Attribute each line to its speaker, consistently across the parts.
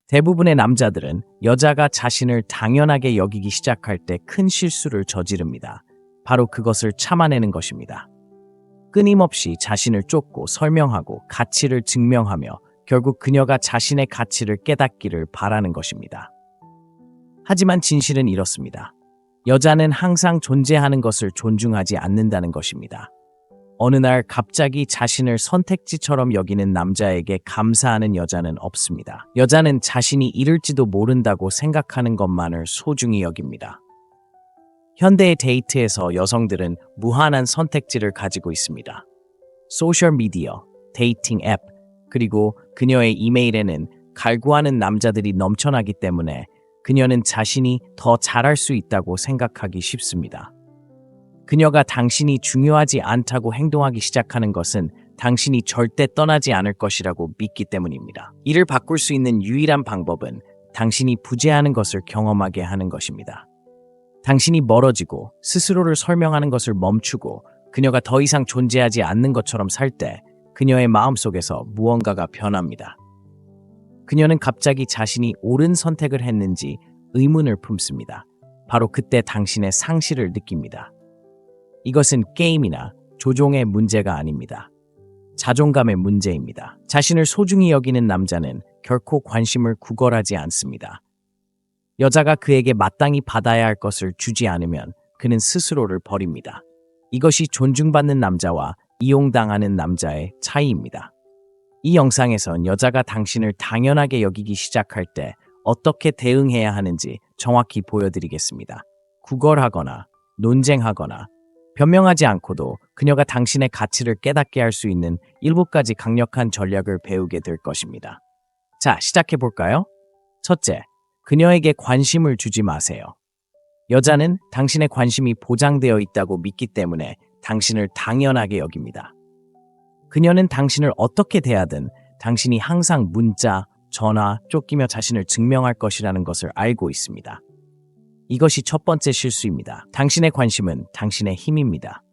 Speaker 1: 대부분의 남자들은 여자가 자신을 당연하게 여기기 시작할 때 큰 실수를 저지릅니다. 바로 그것을 참아내는 것입니다. 끊임없이 자신을 쫓고 설명하고 가치를 증명하며 결국 그녀가 자신의 가치를 깨닫기를 바라는 것입니다. 하지만 진실은 이렇습니다. 여자는 항상 존재하는 것을 존중하지 않는다는 것입니다. 어느 날 갑자기 자신을 선택지처럼 여기는 남자에게 감사하는 여자는 없습니다. 여자는 자신이 잃을지도 모른다고 생각하는 것만을 소중히 여깁니다. 현대의 데이트에서 여성들은 무한한 선택지를 가지고 있습니다. 소셜미디어, 데이팅 앱, 그리고 그녀의 이메일에는 갈구하는 남자들이 넘쳐나기 때문에 그녀는 자신이 더 잘할 수 있다고 생각하기 쉽습니다. 그녀가 당신이 중요하지 않다고 행동하기 시작하는 것은 당신이 절대 떠나지 않을 것이라고 믿기 때문입니다. 이를 바꿀 수 있는 유일한 방법은 당신이 부재하는 것을 경험하게 하는 것입니다. 당신이 멀어지고 스스로를 설명하는 것을 멈추고 그녀가 더 이상 존재하지 않는 것처럼 살 때 그녀의 마음속에서 무언가가 변합니다. 그녀는 갑자기 자신이 옳은 선택을 했는지 의문을 품습니다. 바로 그때 당신의 상실을 느낍니다. 이것은 게임이나 조종의 문제가 아닙니다. 자존감의 문제입니다. 자신을 소중히 여기는 남자는 결코 관심을 구걸하지 않습니다. 여자가 그에게 마땅히 받아야 할 것을 주지 않으면 그는 스스로를 버립니다. 이것이 존중받는 남자와 이용당하는 남자의 차이입니다. 이 영상에선 여자가 당신을 당연하게 여기기 시작할 때 어떻게 대응해야 하는지 정확히 보여드리겠습니다. 구걸하거나 논쟁하거나 변명하지 않고도 그녀가 당신의 가치를 깨닫게 할 수 있는 7가지 강력한 전략을 배우게 될 것입니다. 자, 시작해볼까요? 첫째, 그녀에게 관심을 주지 마세요. 여자는 당신의 관심이 보장되어 있다고 믿기 때문에 당신을 당연하게 여깁니다. 그녀는 당신을 어떻게 대하든 당신이 항상 문자, 전화, 쫓기며 자신을 증명할 것이라는 것을 알고 있습니다. 이것이 첫 번째 실수입니다. 당신의 관심은 당신의 힘입니다.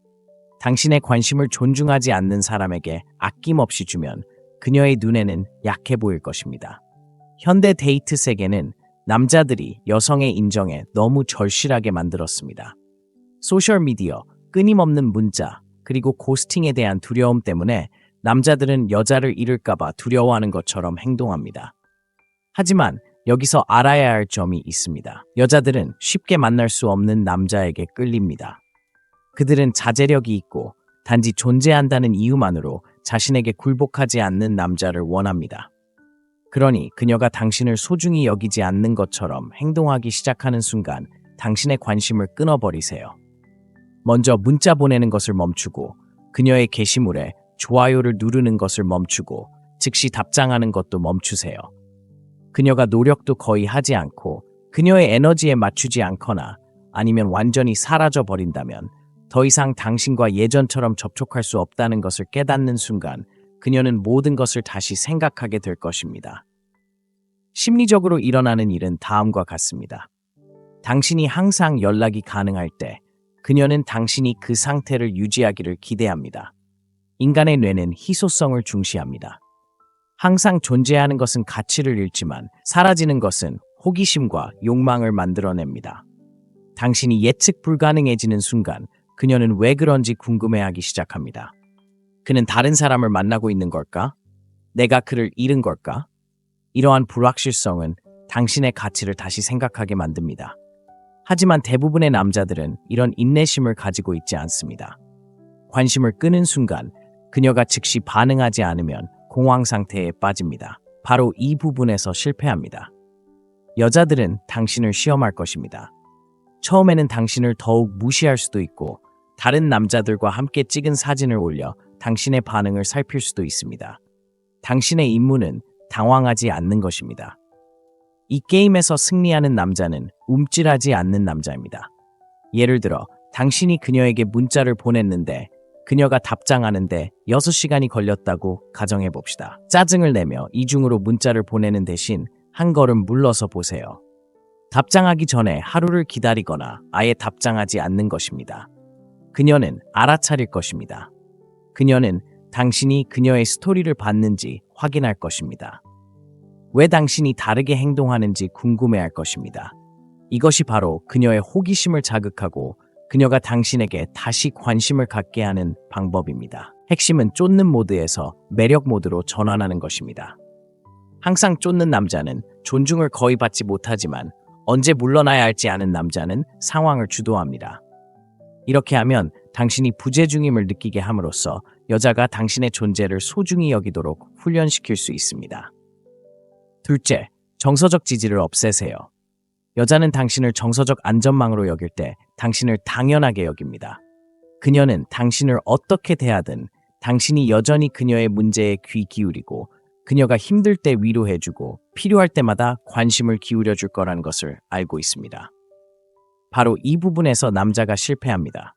Speaker 1: 당신의 관심을 존중하지 않는 사람에게 아낌없이 주면 그녀의 눈에는 약해 보일 것입니다. 현대 데이트 세계는 남자들이 여성의 인정에 너무 절실하게 만들었습니다. 소셜미디어, 끊임없는 문자, 그리고 고스팅에 대한 두려움 때문에 남자들은 여자를 잃을까봐 두려워하는 것처럼 행동합니다. 하지만 여기서 알아야 할 점이 있습니다. 여자들은 쉽게 만날 수 없는 남자에게 끌립니다. 그들은 자제력이 있고 단지 존재한다는 이유만으로 자신에게 굴복하지 않는 남자를 원합니다. 그러니 그녀가 당신을 소중히 여기지 않는 것처럼 행동하기 시작하는 순간 당신의 관심을 끊어버리세요. 먼저 문자 보내는 것을 멈추고 그녀의 게시물에 좋아요를 누르는 것을 멈추고 즉시 답장하는 것도 멈추세요. 그녀가 노력도 거의 하지 않고 그녀의 에너지에 맞추지 않거나 아니면 완전히 사라져 버린다면 더 이상 당신과 예전처럼 접촉할 수 없다는 것을 깨닫는 순간 그녀는 모든 것을 다시 생각하게 될 것입니다. 심리적으로 일어나는 일은 다음과 같습니다. 당신이 항상 연락이 가능할 때 그녀는 당신이 그 상태를 유지하기를 기대합니다. 인간의 뇌는 희소성을 중시합니다. 항상 존재하는 것은 가치를 잃지만 사라지는 것은 호기심과 욕망을 만들어냅니다. 당신이 예측 불가능해지는 순간 그녀는 왜 그런지 궁금해하기 시작합니다. 그는 다른 사람을 만나고 있는 걸까? 내가 그를 잃은 걸까? 이러한 불확실성은 당신의 가치를 다시 생각하게 만듭니다. 하지만 대부분의 남자들은 이런 인내심을 가지고 있지 않습니다. 관심을 끄는 순간 그녀가 즉시 반응하지 않으면 공황 상태에 빠집니다. 바로 이 부분에서 실패합니다. 여자들은 당신을 시험할 것입니다. 처음에는 당신을 더욱 무시할 수도 있고 다른 남자들과 함께 찍은 사진을 올려 당신의 반응을 살필 수도 있습니다. 당신의 임무는 당황하지 않는 것입니다. 이 게임에서 승리하는 남자는 움찔하지 않는 남자입니다. 예를 들어 당신이 그녀에게 문자를 보냈는데 그녀가 답장하는데 6시간이 걸렸다고 가정해 봅시다. 짜증을 내며 이중으로 문자를 보내는 대신 한 걸음 물러서 보세요. 답장하기 전에 하루를 기다리거나 아예 답장하지 않는 것입니다. 그녀는 알아차릴 것입니다. 그녀는 당신이 그녀의 스토리를 봤는지 확인할 것입니다. 왜 당신이 다르게 행동하는지 궁금해할 것입니다. 이것이 바로 그녀의 호기심을 자극하고 그녀가 당신에게 다시 관심을 갖게 하는 방법입니다. 핵심은 쫓는 모드에서 매력 모드로 전환하는 것입니다. 항상 쫓는 남자는 존중을 거의 받지 못하지만 언제 물러나야 할지 아는 남자는 상황을 주도합니다. 이렇게 하면 당신이 부재중임을 느끼게 함으로써 여자가 당신의 존재를 소중히 여기도록 훈련시킬 수 있습니다. 둘째, 정서적 지지를 없애세요. 여자는 당신을 정서적 안전망으로 여길 때 당신을 당연하게 여깁니다. 그녀는 당신을 어떻게 대하든 당신이 여전히 그녀의 문제에 귀 기울이고 그녀가 힘들 때 위로해주고 필요할 때마다 관심을 기울여줄 거라는 것을 알고 있습니다. 바로 이 부분에서 남자가 실패합니다.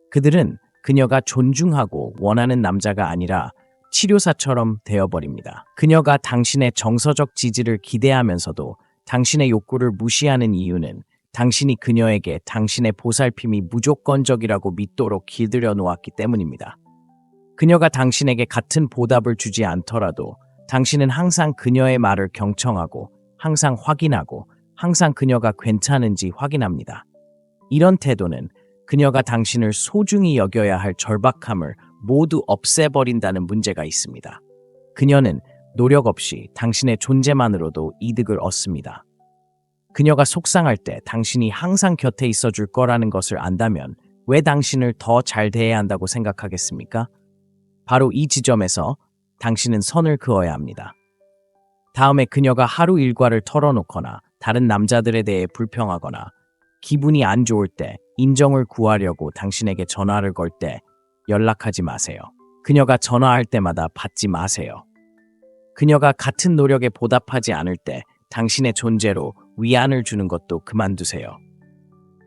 Speaker 1: 그들은 그녀가 존중하고 원하는 남자가 아니라 치료사처럼 되어버립니다. 그녀가 당신의 정서적 지지를 기대하면서도 당신의 욕구를 무시하는 이유는 당신이 그녀에게 당신의 보살핌이 무조건적이라고 믿도록 길들여 놓았기 때문입니다. 그녀가 당신에게 같은 보답을 주지 않더라도 당신은 항상 그녀의 말을 경청하고 항상 확인하고 항상 그녀가 괜찮은지 확인합니다. 이런 태도는 그녀가 당신을 소중히 여겨야 할 절박함을 모두 없애버린다는 문제가 있습니다. 그녀는 노력 없이 당신의 존재만으로도 이득을 얻습니다. 그녀가 속상할 때 당신이 항상 곁에 있어줄 거라는 것을 안다면 왜 당신을 더 잘 대해야 한다고 생각하겠습니까? 바로 이 지점에서 당신은 선을 그어야 합니다. 다음에 그녀가 하루 일과를 털어놓거나 다른 남자들에 대해 불평하거나 기분이 안 좋을 때 인정을 구하려고 당신에게 전화를 걸 때 연락하지 마세요. 그녀가 전화할 때마다 받지 마세요. 그녀가 같은 노력에 보답하지 않을 때 당신의 존재로 위안을 주는 것도 그만두세요.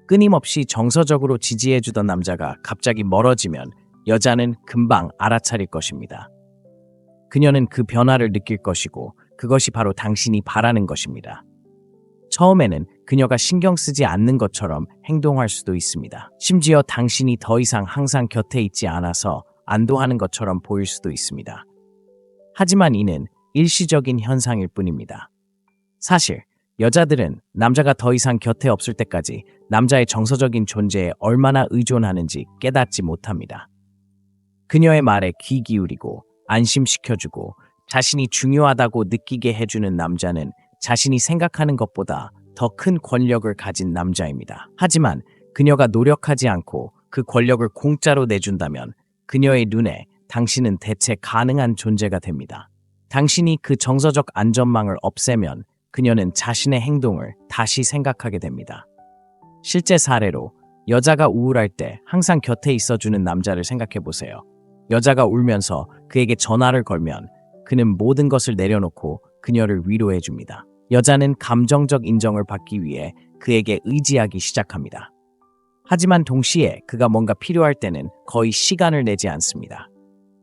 Speaker 1: 끊임없이 정서적으로 지지해주던 남자가 갑자기 멀어지면 여자는 금방 알아차릴 것입니다. 그녀는 그 변화를 느낄 것이고 그것이 바로 당신이 바라는 것입니다. 처음에는 그녀가 신경 쓰지 않는 것처럼 행동할 수도 있습니다. 심지어 당신이 더 이상 항상 곁에 있지 않아서 안도하는 것처럼 보일 수도 있습니다. 하지만 이는 일시적인 현상일 뿐입니다. 사실 여자들은 남자가 더 이상 곁에 없을 때까지 남자의 정서적인 존재에 얼마나 의존하는지 깨닫지 못합니다. 그녀의 말에 귀 기울이고 안심시켜주고 자신이 중요하다고 느끼게 해주는 남자는 자신이 생각하는 것보다 더 큰 권력을 가진 남자입니다. 하지만 그녀가 노력하지 않고 그 권력을 공짜로 내준다면 그녀의 눈에 당신은 대체 가능한 존재가 됩니다. 당신이 그 정서적 안전망을 없애면 그녀는 자신의 행동을 다시 생각하게 됩니다. 실제 사례로 여자가 우울할 때 항상 곁에 있어주는 남자를 생각해 보세요. 여자가 울면서 그에게 전화를 걸면 그는 모든 것을 내려놓고 그녀를 위로해 줍니다. 여자는 감정적 인정을 받기 위해 그에게 의지하기 시작합니다. 하지만 동시에 그가 뭔가 필요할 때는 거의 시간을 내지 않습니다.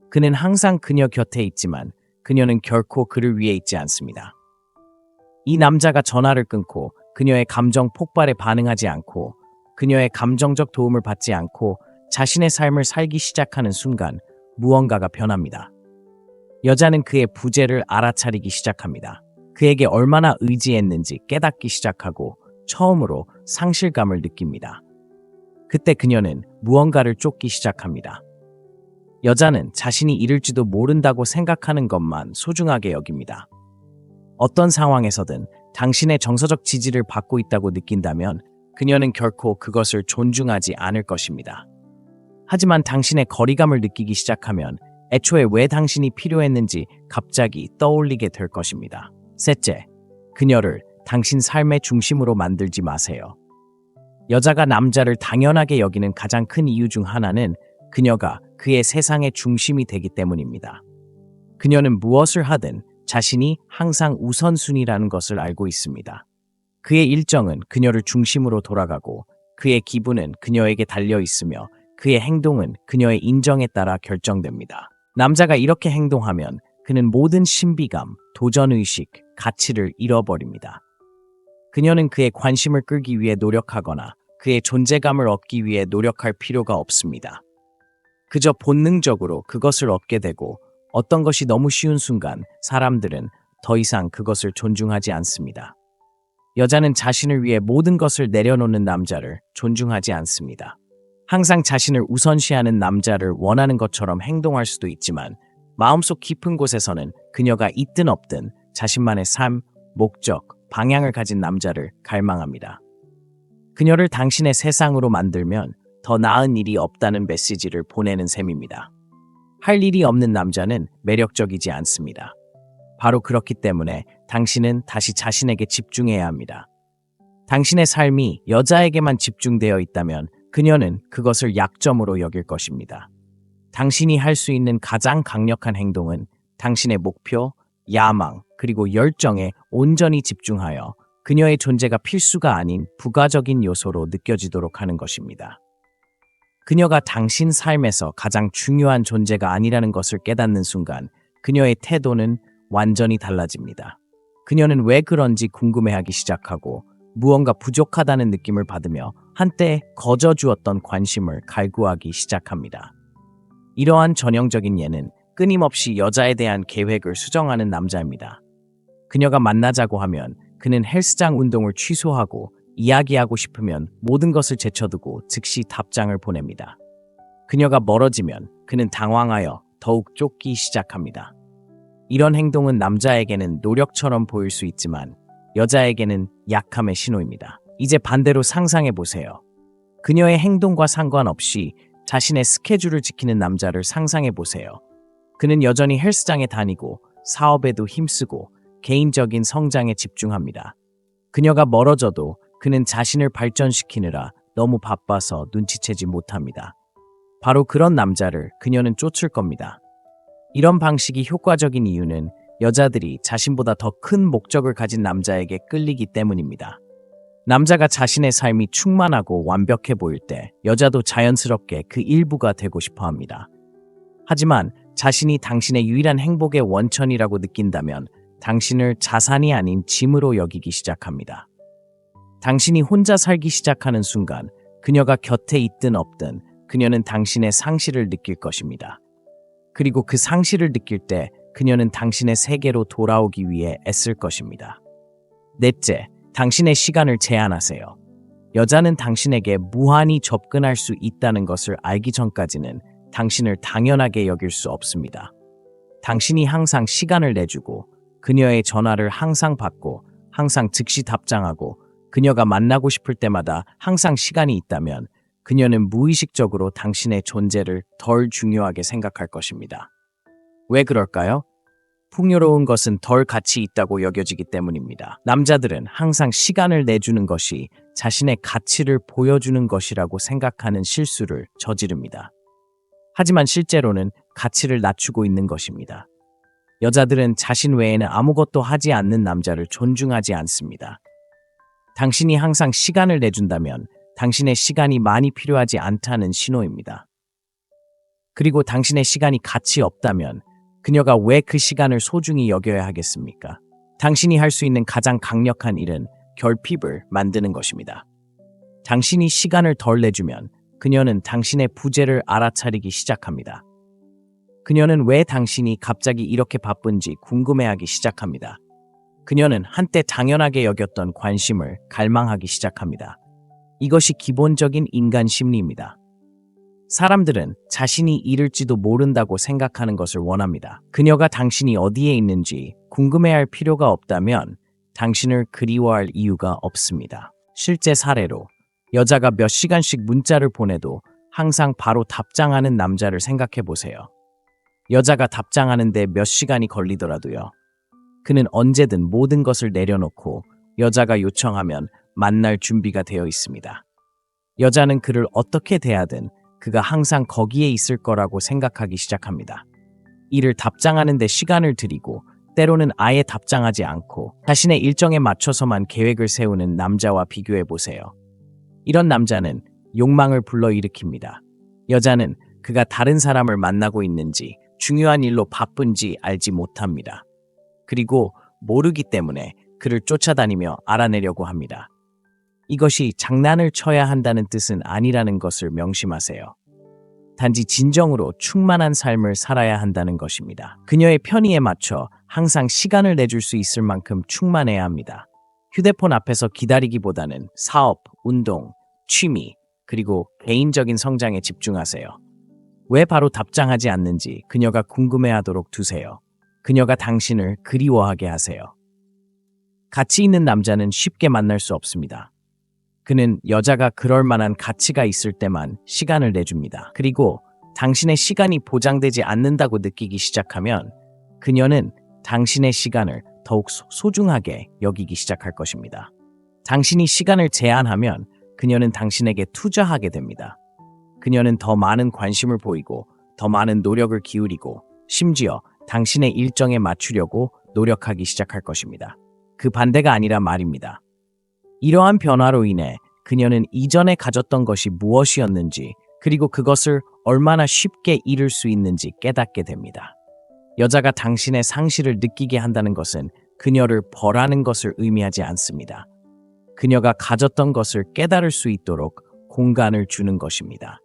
Speaker 1: 그는 항상 그녀 곁에 있지만 그녀는 결코 그를 위해 있지 않습니다. 이 남자가 전화를 끊고 그녀의 감정 폭발에 반응하지 않고 그녀의 감정적 도움을 받지 않고 자신의 삶을 살기 시작하는 순간 무언가가 변합니다. 여자는 그의 부재를 알아차리기 시작합니다. 그에게 얼마나 의지했는지 깨닫기 시작하고 처음으로 상실감을 느낍니다. 그때 그녀는 무언가를 쫓기 시작합니다. 여자는 자신이 잃을지도 모른다고 생각하는 것만 소중하게 여깁니다. 어떤 상황에서든 당신의 정서적 지지를 받고 있다고 느낀다면 그녀는 결코 그것을 존중하지 않을 것입니다. 하지만 당신의 거리감을 느끼기 시작하면 애초에 왜 당신이 필요했는지 갑자기 떠올리게 될 것입니다. 셋째, 그녀를 당신 삶의 중심으로 만들지 마세요. 여자가 남자를 당연하게 여기는 가장 큰 이유 중 하나는 그녀가 그의 세상의 중심이 되기 때문입니다. 그녀는 무엇을 하든 자신이 항상 우선순위라는 것을 알고 있습니다. 그의 일정은 그녀를 중심으로 돌아가고 그의 기분은 그녀에게 달려 있으며 그의 행동은 그녀의 인정에 따라 결정됩니다. 남자가 이렇게 행동하면 그는 모든 신비감, 도전의식, 가치를 잃어버립니다. 그녀는 그의 관심을 끌기 위해 노력하거나 그의 존재감을 얻기 위해 노력할 필요가 없습니다. 그저 본능적으로 그것을 얻게 되고 어떤 것이 너무 쉬운 순간 사람들은 더 이상 그것을 존중하지 않습니다. 여자는 자신을 위해 모든 것을 내려놓는 남자를 존중하지 않습니다. 항상 자신을 우선시하는 남자를 원하는 것처럼 행동할 수도 있지만 마음속 깊은 곳에서는 그녀가 있든 없든 자신만의 삶, 목적, 방향을 가진 남자를 갈망합니다. 그녀를 당신의 세상으로 만들면 더 나은 일이 없다는 메시지를 보내는 셈입니다. 할 일이 없는 남자는 매력적이지 않습니다. 바로 그렇기 때문에 당신은 다시 자신에게 집중해야 합니다. 당신의 삶이 여자에게만 집중되어 있다면 그녀는 그것을 약점으로 여길 것입니다. 당신이 할 수 있는 가장 강력한 행동은 당신의 목표, 야망, 그리고 열정에 온전히 집중하여 그녀의 존재가 필수가 아닌 부가적인 요소로 느껴지도록 하는 것입니다. 그녀가 당신 삶에서 가장 중요한 존재가 아니라는 것을 깨닫는 순간 그녀의 태도는 완전히 달라집니다. 그녀는 왜 그런지 궁금해하기 시작하고 무언가 부족하다는 느낌을 받으며 한때 거저주었던 관심을 갈구하기 시작합니다. 이러한 전형적인 예는 끊임없이 여자에 대한 계획을 수정하는 남자입니다. 그녀가 만나자고 하면 그는 헬스장 운동을 취소하고 이야기하고 싶으면 모든 것을 제쳐두고 즉시 답장을 보냅니다. 그녀가 멀어지면 그는 당황하여 더욱 쫓기 시작합니다. 이런 행동은 남자에게는 노력처럼 보일 수 있지만 여자에게는 약함의 신호입니다. 이제 반대로 상상해 보세요. 그녀의 행동과 상관없이 자신의 스케줄을 지키는 남자를 상상해 보세요. 그는 여전히 헬스장에 다니고 사업에도 힘쓰고 개인적인 성장에 집중합니다. 그녀가 멀어져도 그는 자신을 발전시키느라 너무 바빠서 눈치채지 못합니다. 바로 그런 남자를 그녀는 쫓을 겁니다. 이런 방식이 효과적인 이유는 여자들이 자신보다 더 큰 목적을 가진 남자에게 끌리기 때문입니다. 남자가 자신의 삶이 충만하고 완벽해 보일 때 여자도 자연스럽게 그 일부가 되고 싶어 합니다. 하지만 자신이 당신의 유일한 행복의 원천이라고 느낀다면 당신을 자산이 아닌 짐으로 여기기 시작합니다. 당신이 혼자 살기 시작하는 순간 그녀가 곁에 있든 없든 그녀는 당신의 상실을 느낄 것입니다. 그리고 그 상실을 느낄 때 그녀는 당신의 세계로 돌아오기 위해 애쓸 것입니다. 넷째, 당신의 시간을 제한하세요. 여자는 당신에게 무한히 접근할 수 있다는 것을 알기 전까지는 당신을 당연하게 여길 수 없습니다. 당신이 항상 시간을 내주고 그녀의 전화를 항상 받고 항상 즉시 답장하고 그녀가 만나고 싶을 때마다 항상 시간이 있다면 그녀는 무의식적으로 당신의 존재를 덜 중요하게 생각할 것입니다. 왜 그럴까요? 풍요로운 것은 덜 가치 있다고 여겨지기 때문입니다. 남자들은 항상 시간을 내주는 것이 자신의 가치를 보여주는 것이라고 생각하는 실수를 저지릅니다. 하지만 실제로는 가치를 낮추고 있는 것입니다. 여자들은 자신 외에는 아무것도 하지 않는 남자를 존중하지 않습니다. 당신이 항상 시간을 내준다면 당신의 시간이 많이 필요하지 않다는 신호입니다. 그리고 당신의 시간이 가치 없다면 그녀가 왜 그 시간을 소중히 여겨야 하겠습니까? 당신이 할 수 있는 가장 강력한 일은 결핍을 만드는 것입니다. 당신이 시간을 덜 내주면 그녀는 당신의 부재를 알아차리기 시작합니다. 그녀는 왜 당신이 갑자기 이렇게 바쁜지 궁금해하기 시작합니다. 그녀는 한때 당연하게 여겼던 관심을 갈망하기 시작합니다. 이것이 기본적인 인간 심리입니다. 사람들은 자신이 잃을지도 모른다고 생각하는 것을 원합니다. 그녀가 당신이 어디에 있는지 궁금해할 필요가 없다면 당신을 그리워할 이유가 없습니다. 실제 사례로 여자가 몇 시간씩 문자를 보내도 항상 바로 답장하는 남자를 생각해 보세요. 여자가 답장하는데 몇 시간이 걸리더라도요. 그는 언제든 모든 것을 내려놓고 여자가 요청하면 만날 준비가 되어 있습니다. 여자는 그를 어떻게 대하든 그가 항상 거기에 있을 거라고 생각하기 시작합니다. 이를 답장하는 데 시간을 들이고 때로는 아예 답장하지 않고 자신의 일정에 맞춰서만 계획을 세우는 남자와 비교해 보세요. 이런 남자는 욕망을 불러일으킵니다. 여자는 그가 다른 사람을 만나고 있는지 중요한 일로 바쁜지 알지 못합니다. 그리고 모르기 때문에 그를 쫓아다니며 알아내려고 합니다. 이것이 장난을 쳐야 한다는 뜻은 아니라는 것을 명심하세요. 단지 진정으로 충만한 삶을 살아야 한다는 것입니다. 그녀의 편의에 맞춰 항상 시간을 내줄 수 있을 만큼 충만해야 합니다. 휴대폰 앞에서 기다리기보다는 사업, 운동, 취미, 그리고 개인적인 성장에 집중하세요. 왜 바로 답장하지 않는지 그녀가 궁금해하도록 두세요. 그녀가 당신을 그리워하게 하세요. 가치 있는 남자는 쉽게 만날 수 없습니다. 그는 여자가 그럴 만한 가치가 있을 때만 시간을 내줍니다. 그리고 당신의 시간이 보장되지 않는다고 느끼기 시작하면 그녀는 당신의 시간을 더욱 소중하게 여기기 시작할 것입니다. 당신이 시간을 제한하면 그녀는 당신에게 투자하게 됩니다. 그녀는 더 많은 관심을 보이고 더 많은 노력을 기울이고 심지어 당신의 일정에 맞추려고 노력하기 시작할 것입니다. 그 반대가 아니라 말입니다. 이러한 변화로 인해 그녀는 이전에 가졌던 것이 무엇이었는지 그리고 그것을 얼마나 쉽게 잃을 수 있는지 깨닫게 됩니다. 여자가 당신의 상실을 느끼게 한다는 것은 그녀를 벌하는 것을 의미하지 않습니다. 그녀가 가졌던 것을 깨달을 수 있도록 공간을 주는 것입니다.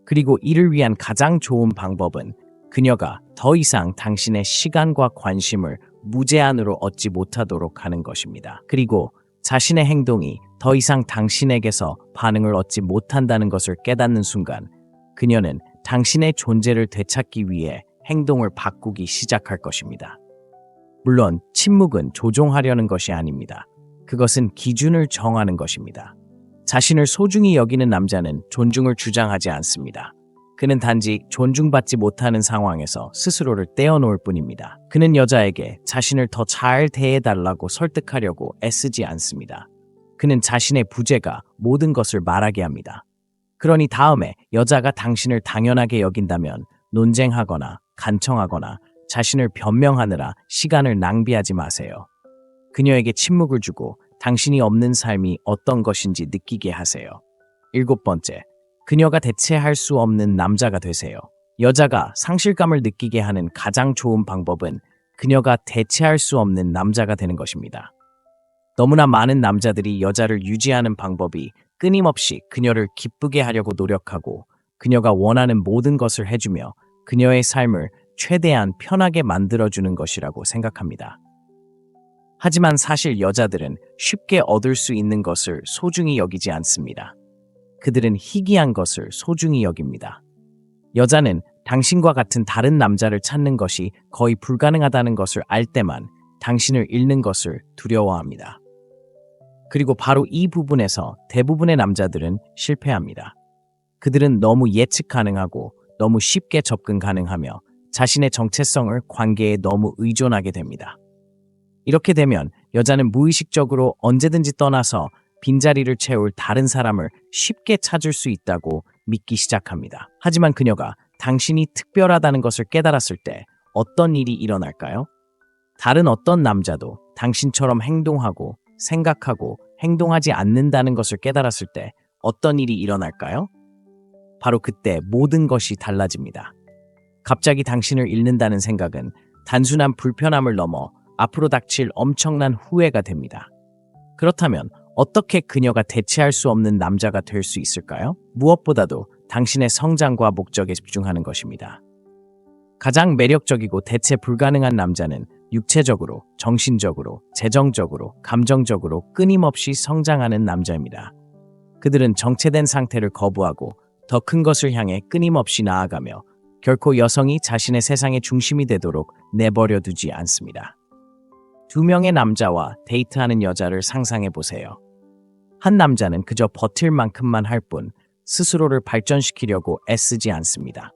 Speaker 1: 그리고 이를 위한 가장 좋은 방법은 그녀가 더 이상 당신의 시간과 관심을 무제한으로 얻지 못하도록 하는 것입니다. 그리고 자신의 행동이 더 이상 당신에게서 반응을 얻지 못한다는 것을 깨닫는 순간 그녀는 당신의 존재를 되찾기 위해 행동을 바꾸기 시작할 것입니다. 물론 침묵은 조종하려는 것이 아닙니다. 그것은 기준을 정하는 것입니다. 자신을 소중히 여기는 남자는 존중을 주장하지 않습니다. 그는 단지 존중받지 못하는 상황에서 스스로를 떼어놓을 뿐입니다. 그는 여자에게 자신을 더 잘 대해달라고 설득하려고 애쓰지 않습니다. 그는 자신의 부재가 모든 것을 말하게 합니다. 그러니 다음에 여자가 당신을 당연하게 여긴다면 논쟁하거나 간청하거나 자신을 변명하느라 시간을 낭비하지 마세요. 그녀에게 침묵을 주고 당신이 없는 삶이 어떤 것인지 느끼게 하세요. 7번째, 그녀가 대체할 수 없는 남자가 되세요. 여자가 상실감을 느끼게 하는 가장 좋은 방법은 그녀가 대체할 수 없는 남자가 되는 것입니다. 너무나 많은 남자들이 여자를 유지하는 방법이 끊임없이 그녀를 기쁘게 하려고 노력하고 그녀가 원하는 모든 것을 해주며 그녀의 삶을 최대한 편하게 만들어주는 것이라고 생각합니다. 하지만 사실 여자들은 쉽게 얻을 수 있는 것을 소중히 여기지 않습니다. 그들은 희귀한 것을 소중히 여깁니다. 여자는 당신과 같은 다른 남자를 찾는 것이 거의 불가능하다는 것을 알 때만 당신을 잃는 것을 두려워합니다. 그리고 바로 이 부분에서 대부분의 남자들은 실패합니다. 그들은 너무 예측 가능하고 너무 쉽게 접근 가능하며 자신의 정체성을 관계에 너무 의존하게 됩니다. 이렇게 되면 여자는 무의식적으로 언제든지 떠나서 빈자리를 채울 다른 사람을 쉽게 찾을 수 있다고 믿기 시작합니다. 하지만 그녀가 당신이 특별하다는 것을 깨달았을 때 어떤 일이 일어날까요? 다른 어떤 남자도 당신처럼 행동하고 생각하고 행동하지 않는다는 것을 깨달았을 때 어떤 일이 일어날까요? 바로 그때 모든 것이 달라집니다. 갑자기 당신을 잃는다는 생각은 단순한 불편함을 넘어 앞으로 닥칠 엄청난 후회가 됩니다. 그렇다면 어떻게 그녀가 대체할 수 없는 남자가 될 수 있을까요? 무엇보다도 당신의 성장과 목적에 집중하는 것입니다. 가장 매력적이고 대체 불가능한 남자는 육체적으로, 정신적으로, 재정적으로, 감정적으로 끊임없이 성장하는 남자입니다. 그들은 정체된 상태를 거부하고 더 큰 것을 향해 끊임없이 나아가며 결코 여성이 자신의 세상의 중심이 되도록 내버려 두지 않습니다. 2명의 남자와 데이트하는 여자를 상상해 보세요. 한 남자는 그저 버틸 만큼만 할 뿐 스스로를 발전시키려고 애쓰지 않습니다.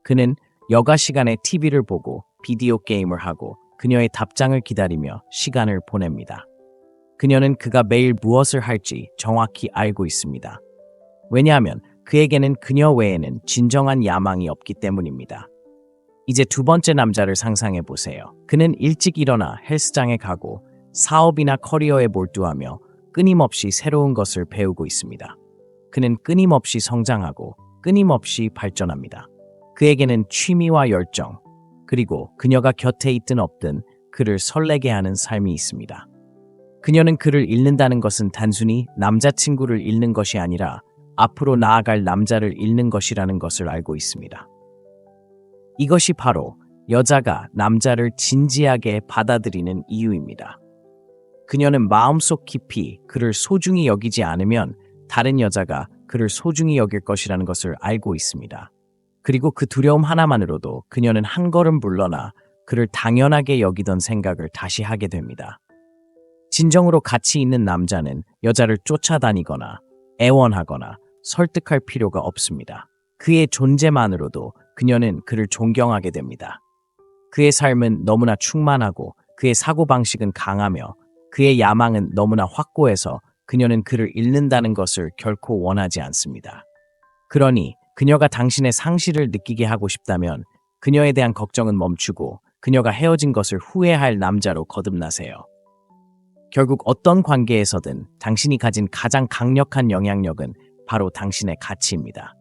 Speaker 1: 그는 여가 시간에 TV를 보고 비디오 게임을 하고 그녀의 답장을 기다리며 시간을 보냅니다. 그녀는 그가 매일 무엇을 할지 정확히 알고 있습니다. 왜냐하면 그에게는 그녀 외에는 진정한 야망이 없기 때문입니다. 이제 2번째 남자를 상상해 보세요. 그는 일찍 일어나 헬스장에 가고 사업이나 커리어에 몰두하며 끊임없이 새로운 것을 배우고 있습니다. 그는 끊임없이 성장하고 끊임없이 발전합니다. 그에게는 취미와 열정, 그리고 그녀가 곁에 있든 없든 그를 설레게 하는 삶이 있습니다. 그녀는 그를 잃는다는 것은 단순히 남자친구를 잃는 것이 아니라 앞으로 나아갈 남자를 잃는 것이라는 것을 알고 있습니다. 이것이 바로 여자가 남자를 진지하게 받아들이는 이유입니다. 그녀는 마음속 깊이 그를 소중히 여기지 않으면 다른 여자가 그를 소중히 여길 것이라는 것을 알고 있습니다. 그리고 그 두려움 하나만으로도 그녀는 한 걸음 물러나 그를 당연하게 여기던 생각을 다시 하게 됩니다. 진정으로 가치 있는 남자는 여자를 쫓아다니거나 애원하거나 설득할 필요가 없습니다. 그의 존재만으로도 그녀는 그를 존경하게 됩니다. 그의 삶은 너무나 충만하고 그의 사고방식은 강하며 그의 야망은 너무나 확고해서 그녀는 그를 잃는다는 것을 결코 원하지 않습니다. 그러니 그녀가 당신의 상실을 느끼게 하고 싶다면 그녀에 대한 걱정은 멈추고 그녀가 헤어진 것을 후회할 남자로 거듭나세요. 결국 어떤 관계에서든 당신이 가진 가장 강력한 영향력은 바로 당신의 가치입니다.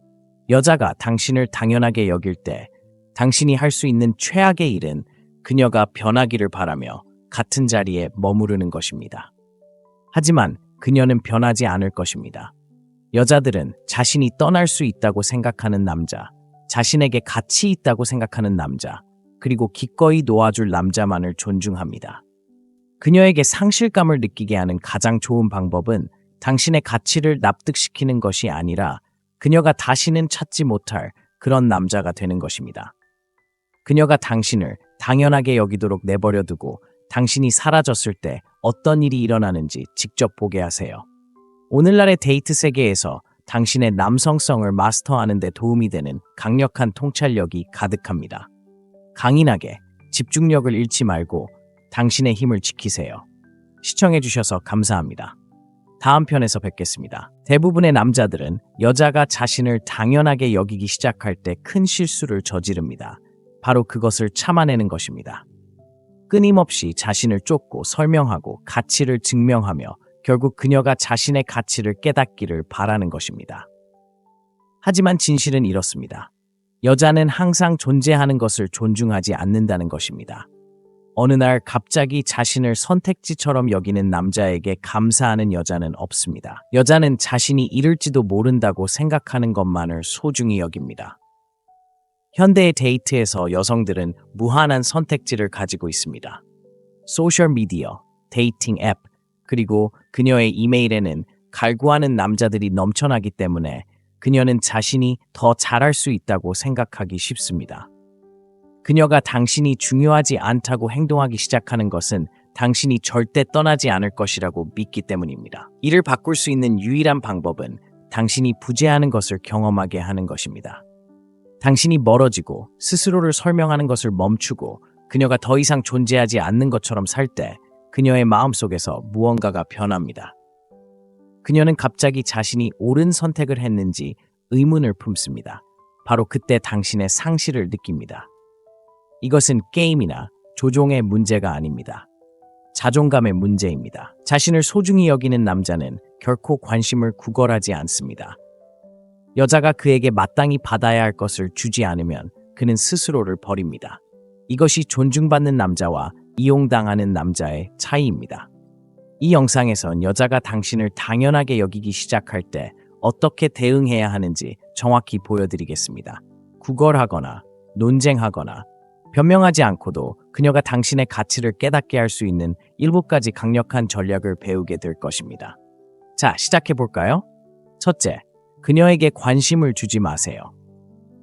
Speaker 1: 여자가 당신을 당연하게 여길 때 당신이 할 수 있는 최악의 일은 그녀가 변하기를 바라며 같은 자리에 머무르는 것입니다. 하지만 그녀는 변하지 않을 것입니다. 여자들은 자신이 떠날 수 있다고 생각하는 남자, 자신에게 가치 있다고 생각하는 남자, 그리고 기꺼이 놓아줄 남자만을 존중합니다. 그녀에게 상실감을 느끼게 하는 가장 좋은 방법은 당신의 가치를 납득시키는 것이 아니라 그녀가 다시는 찾지 못할 그런 남자가 되는 것입니다. 그녀가 당신을 당연하게 여기도록 내버려두고 당신이 사라졌을 때 어떤 일이 일어나는지 직접 보게 하세요. 오늘날의 데이트 세계에서 당신의 남성성을 마스터하는 데 도움이 되는 강력한 통찰력이 가득합니다. 강인하게 집중력을 잃지 말고 당신의 힘을 지키세요. 시청해주셔서 감사합니다. 다음 편에서 뵙겠습니다. 대부분의 남자들은 여자가 자신을 당연하게 여기기 시작할 때 큰 실수를 저지릅니다. 바로 그것을 참아내는 것입니다. 끊임없이 자신을 쫓고 설명하고 가치를 증명하며 결국 그녀가 자신의 가치를 깨닫기를 바라는 것입니다. 하지만 진실은 이렇습니다. 여자는 항상 존재하는 것을 존중하지 않는다는 것입니다. 어느 날 갑자기 자신을 선택지처럼 여기는 남자에게 감사하는 여자는 없습니다. 여자는 자신이 잃을지도 모른다고 생각하는 것만을 소중히 여깁니다. 현대의 데이트에서 여성들은 무한한 선택지를 가지고 있습니다. 소셜미디어, 데이팅 앱, 그리고 그녀의 이메일에는 갈구하는 남자들이 넘쳐나기 때문에 그녀는 자신이 더 잘할 수 있다고 생각하기 쉽습니다. 그녀가 당신이 중요하지 않다고 행동하기 시작하는 것은 당신이 절대 떠나지 않을 것이라고 믿기 때문입니다. 이를 바꿀 수 있는 유일한 방법은 당신이 부재하는 것을 경험하게 하는 것입니다. 당신이 멀어지고 스스로를 설명하는 것을 멈추고 그녀가 더 이상 존재하지 않는 것처럼 살 때 그녀의 마음속에서 무언가가 변합니다. 그녀는 갑자기 자신이 옳은 선택을 했는지 의문을 품습니다. 바로 그때 당신의 상실을 느낍니다. 이것은 게임이나 조종의 문제가 아닙니다. 자존감의 문제입니다. 자신을 소중히 여기는 남자는 결코 관심을 구걸하지 않습니다. 여자가 그에게 마땅히 받아야 할 것을 주지 않으면 그는 스스로를 버립니다. 이것이 존중받는 남자와 이용당하는 남자의 차이입니다. 이 영상에선 여자가 당신을 당연하게 여기기 시작할 때 어떻게 대응해야 하는지 정확히 보여드리겠습니다. 구걸하거나 논쟁하거나 변명하지 않고도 그녀가 당신의 가치를 깨닫게 할 수 있는 7가지 강력한 전략을 배우게 될 것입니다. 자, 시작해볼까요? 첫째, 그녀에게 관심을 주지 마세요.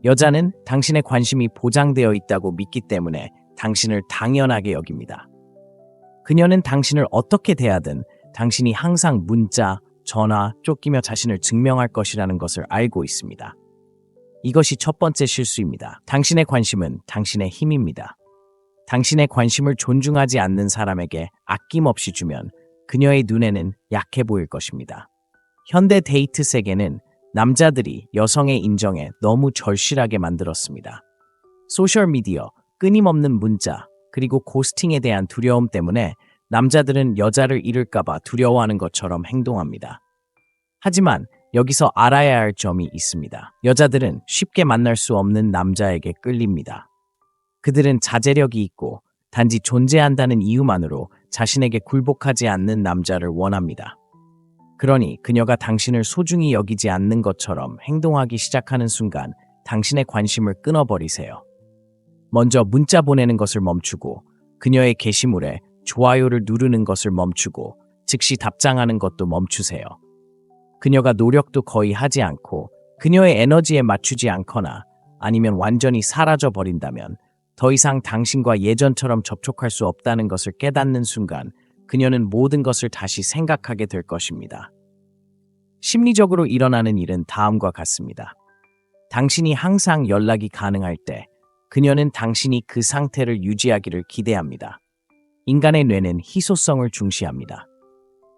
Speaker 1: 여자는 당신의 관심이 보장되어 있다고 믿기 때문에 당신을 당연하게 여깁니다. 그녀는 당신을 어떻게 대하든 당신이 항상 문자, 전화, 쫓기며 자신을 증명할 것이라는 것을 알고 있습니다. 이것이 첫 번째 실수입니다. 당신의 관심은 당신의 힘입니다. 당신의 관심을 존중하지 않는 사람에게 아낌없이 주면 그녀의 눈에는 약해 보일 것입니다. 현대 데이트 세계는 남자들이 여성의 인정에 너무 절실하게 만들었습니다. 소셜미디어, 끊임없는 문자, 그리고 고스팅에 대한 두려움 때문에 남자들은 여자를 잃을까봐 두려워하는 것처럼 행동합니다. 하지만 여기서 알아야 할 점이 있습니다. 여자들은 쉽게 만날 수 없는 남자에게 끌립니다. 그들은 자제력이 있고 단지 존재한다는 이유만으로 자신에게 굴복하지 않는 남자를 원합니다. 그러니 그녀가 당신을 소중히 여기지 않는 것처럼 행동하기 시작하는 순간 당신의 관심을 끊어버리세요. 먼저 문자 보내는 것을 멈추고 그녀의 게시물에 좋아요를 누르는 것을 멈추고 즉시 답장하는 것도 멈추세요. 그녀가 노력도 거의 하지 않고 그녀의 에너지에 맞추지 않거나 아니면 완전히 사라져 버린다면 더 이상 당신과 예전처럼 접촉할 수 없다는 것을 깨닫는 순간 그녀는 모든 것을 다시 생각하게 될 것입니다. 심리적으로 일어나는 일은 다음과 같습니다. 당신이 항상 연락이 가능할 때 그녀는 당신이 그 상태를 유지하기를 기대합니다. 인간의 뇌는 희소성을 중시합니다.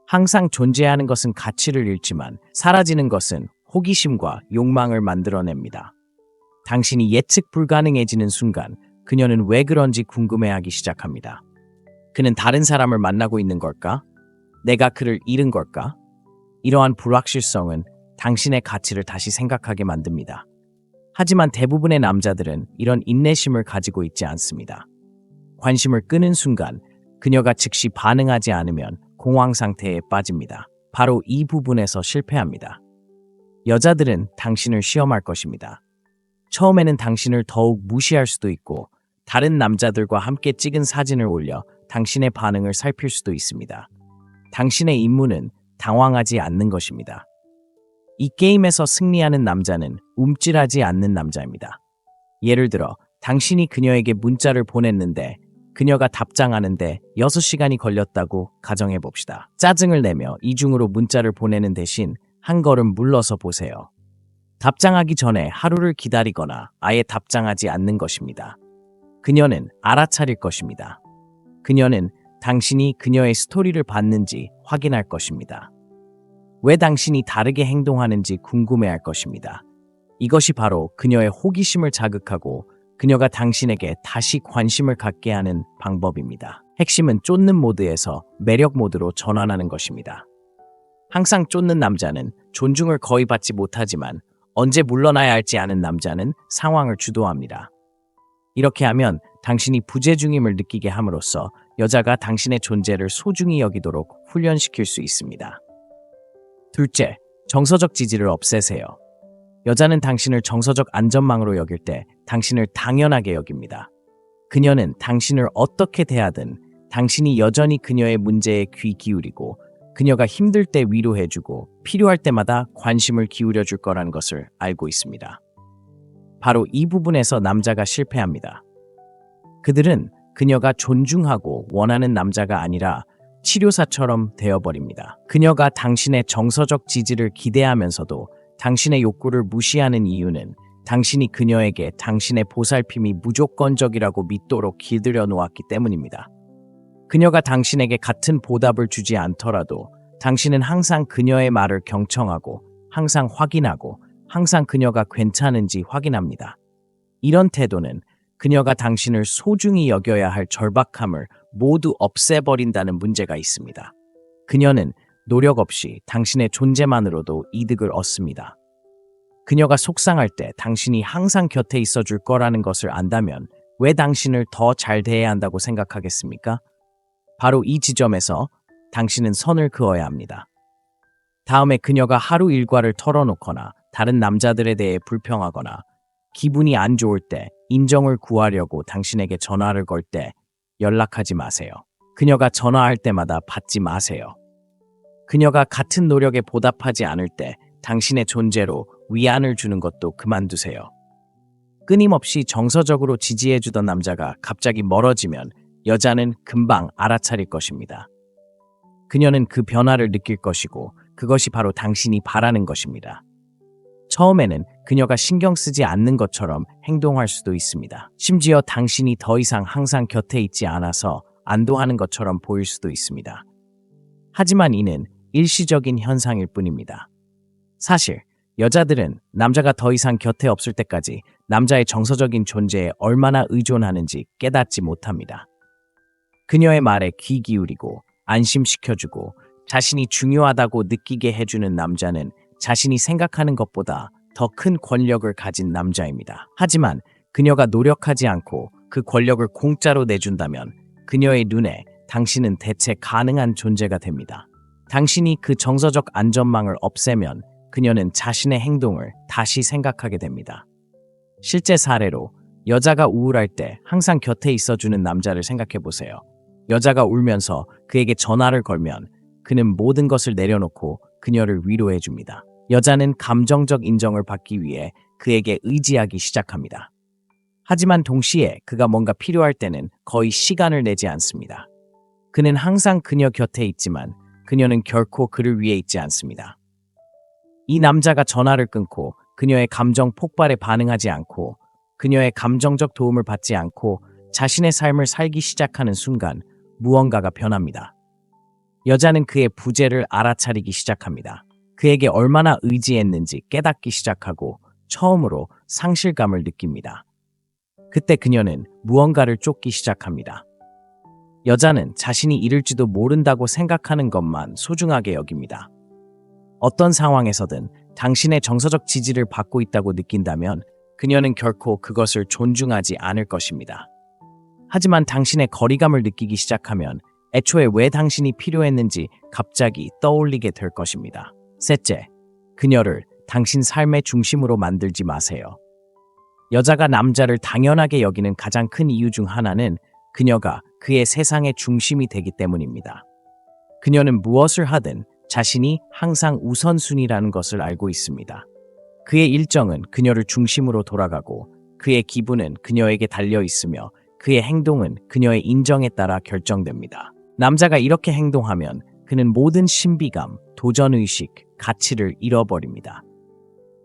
Speaker 1: 항상 존재하는 것은 가치를 잃지만 사라지는 것은 호기심과 욕망을 만들어냅니다. 당신이 예측 불가능해지는 순간 그녀는 왜 그런지 궁금해하기 시작합니다. 그는 다른 사람을 만나고 있는 걸까? 내가 그를 잃은 걸까? 이러한 불확실성은 당신의 가치를 다시 생각하게 만듭니다. 하지만 대부분의 남자들은 이런 인내심을 가지고 있지 않습니다. 관심을 끄는 순간 그녀가 즉시 반응하지 않으면 공황 상태에 빠집니다. 바로 이 부분에서 실패합니다. 여자들은 당신을 시험할 것입니다. 처음에는 당신을 더욱 무시할 수도 있고 다른 남자들과 함께 찍은 사진을 올려 당신의 반응을 살필 수도 있습니다. 당신의 임무는 당황하지 않는 것입니다. 이 게임에서 승리하는 남자는 움찔하지 않는 남자입니다. 예를 들어 당신이 그녀에게 문자를 보냈는데 그녀가 답장하는데 6시간이 걸렸다고 가정해 봅시다. 짜증을 내며 이중으로 문자를 보내는 대신 한 걸음 물러서 보세요. 답장하기 전에 하루를 기다리거나 아예 답장하지 않는 것입니다. 그녀는 알아차릴 것입니다. 그녀는 당신이 그녀의 스토리를 봤는지 확인할 것입니다. 왜 당신이 다르게 행동하는지 궁금해할 것입니다. 이것이 바로 그녀의 호기심을 자극하고 그녀가 당신에게 다시 관심을 갖게 하는 방법입니다. 핵심은 쫓는 모드에서 매력 모드로 전환하는 것입니다. 항상 쫓는 남자는 존중을 거의 받지 못하지만 언제 물러나야 할지 아는 남자는 상황을 주도합니다. 이렇게 하면 당신이 부재중임을 느끼게 함으로써 여자가 당신의 존재를 소중히 여기도록 훈련시킬 수 있습니다. 둘째, 정서적 지지를 없애세요. 여자는 당신을 정서적 안전망으로 여길 때 당신을 당연하게 여깁니다. 그녀는 당신을 어떻게 대하든 당신이 여전히 그녀의 문제에 귀 기울이고 그녀가 힘들 때 위로해주고 필요할 때마다 관심을 기울여줄 거라는 것을 알고 있습니다. 바로 이 부분에서 남자가 실패합니다. 그들은 그녀가 존중하고 원하는 남자가 아니라 치료사처럼 되어버립니다. 그녀가 당신의 정서적 지지를 기대하면서도 당신의 욕구를 무시하는 이유는 당신이 그녀에게 당신의 보살핌이 무조건적이라고 믿도록 길들여 놓았기 때문입니다. 그녀가 당신에게 같은 보답을 주지 않더라도 당신은 항상 그녀의 말을 경청하고 항상 확인하고 항상 그녀가 괜찮은지 확인합니다. 이런 태도는 그녀가 당신을 소중히 여겨야 할 절박함을 모두 없애버린다는 문제가 있습니다. 그녀는 노력 없이 당신의 존재만으로도 이득을 얻습니다. 그녀가 속상할 때 당신이 항상 곁에 있어줄 거라는 것을 안다면 왜 당신을 더 잘 대해야 한다고 생각하겠습니까? 바로 이 지점에서 당신은 선을 그어야 합니다. 다음에 그녀가 하루 일과를 털어놓거나 다른 남자들에 대해 불평하거나 기분이 안 좋을 때 인정을 구하려고 당신에게 전화를 걸 때 연락하지 마세요. 그녀가 전화할 때마다 받지 마세요. 그녀가 같은 노력에 보답하지 않을 때 당신의 존재로 위안을 주는 것도 그만두세요. 끊임없이 정서적으로 지지해주던 남자가 갑자기 멀어지면 여자는 금방 알아차릴 것입니다. 그녀는 그 변화를 느낄 것이고 그것이 바로 당신이 바라는 것입니다. 처음에는 그녀가 신경 쓰지 않는 것처럼 행동할 수도 있습니다. 심지어 당신이 더 이상 항상 곁에 있지 않아서 안도하는 것처럼 보일 수도 있습니다. 하지만 이는 일시적인 현상일 뿐입니다. 사실 여자들은 남자가 더 이상 곁에 없을 때까지 남자의 정서적인 존재에 얼마나 의존하는지 깨닫지 못합니다. 그녀의 말에 귀 기울이고 안심시켜주고 자신이 중요하다고 느끼게 해주는 남자는 자신이 생각하는 것보다 더 큰 권력을 가진 남자입니다. 하지만 그녀가 노력하지 않고 그 권력을 공짜로 내준다면 그녀의 눈에 당신은 대체 가능한 존재가 됩니다. 당신이 그 정서적 안전망을 없애면 그녀는 자신의 행동을 다시 생각하게 됩니다. 실제 사례로 여자가 우울할 때 항상 곁에 있어주는 남자를 생각해 보세요. 여자가 울면서 그에게 전화를 걸면 그는 모든 것을 내려놓고 그녀를 위로해 줍니다. 여자는 감정적 인정을 받기 위해 그에게 의지하기 시작합니다. 하지만 동시에 그가 뭔가 필요할 때는 거의 시간을 내지 않습니다. 그는 항상 그녀 곁에 있지만 그녀는 결코 그를 위해 있지 않습니다. 이 남자가 전화를 끊고 그녀의 감정 폭발에 반응하지 않고 그녀의 감정적 도움을 받지 않고 자신의 삶을 살기 시작하는 순간 무언가가 변합니다. 여자는 그의 부재를 알아차리기 시작합니다. 그에게 얼마나 의지했는지 깨닫기 시작하고 처음으로 상실감을 느낍니다. 그때 그녀는 무언가를 쫓기 시작합니다. 여자는 자신이 잃을지도 모른다고 생각하는 것만 소중하게 여깁니다. 어떤 상황에서든 당신의 정서적 지지를 받고 있다고 느낀다면 그녀는 결코 그것을 존중하지 않을 것입니다. 하지만 당신의 거리감을 느끼기 시작하면 애초에 왜 당신이 필요했는지 갑자기 떠올리게 될 것입니다. 셋째, 그녀를 당신 삶의 중심으로 만들지 마세요. 여자가 남자를 당연하게 여기는 가장 큰 이유 중 하나는 그녀가 그의 세상의 중심이 되기 때문입니다. 그녀는 무엇을 하든 자신이 항상 우선순위라는 것을 알고 있습니다. 그의 일정은 그녀를 중심으로 돌아가고 그의 기분은 그녀에게 달려 있으며 그의 행동은 그녀의 인정에 따라 결정됩니다. 남자가 이렇게 행동하면 그는 모든 신비감, 도전의식, 가치를 잃어버립니다.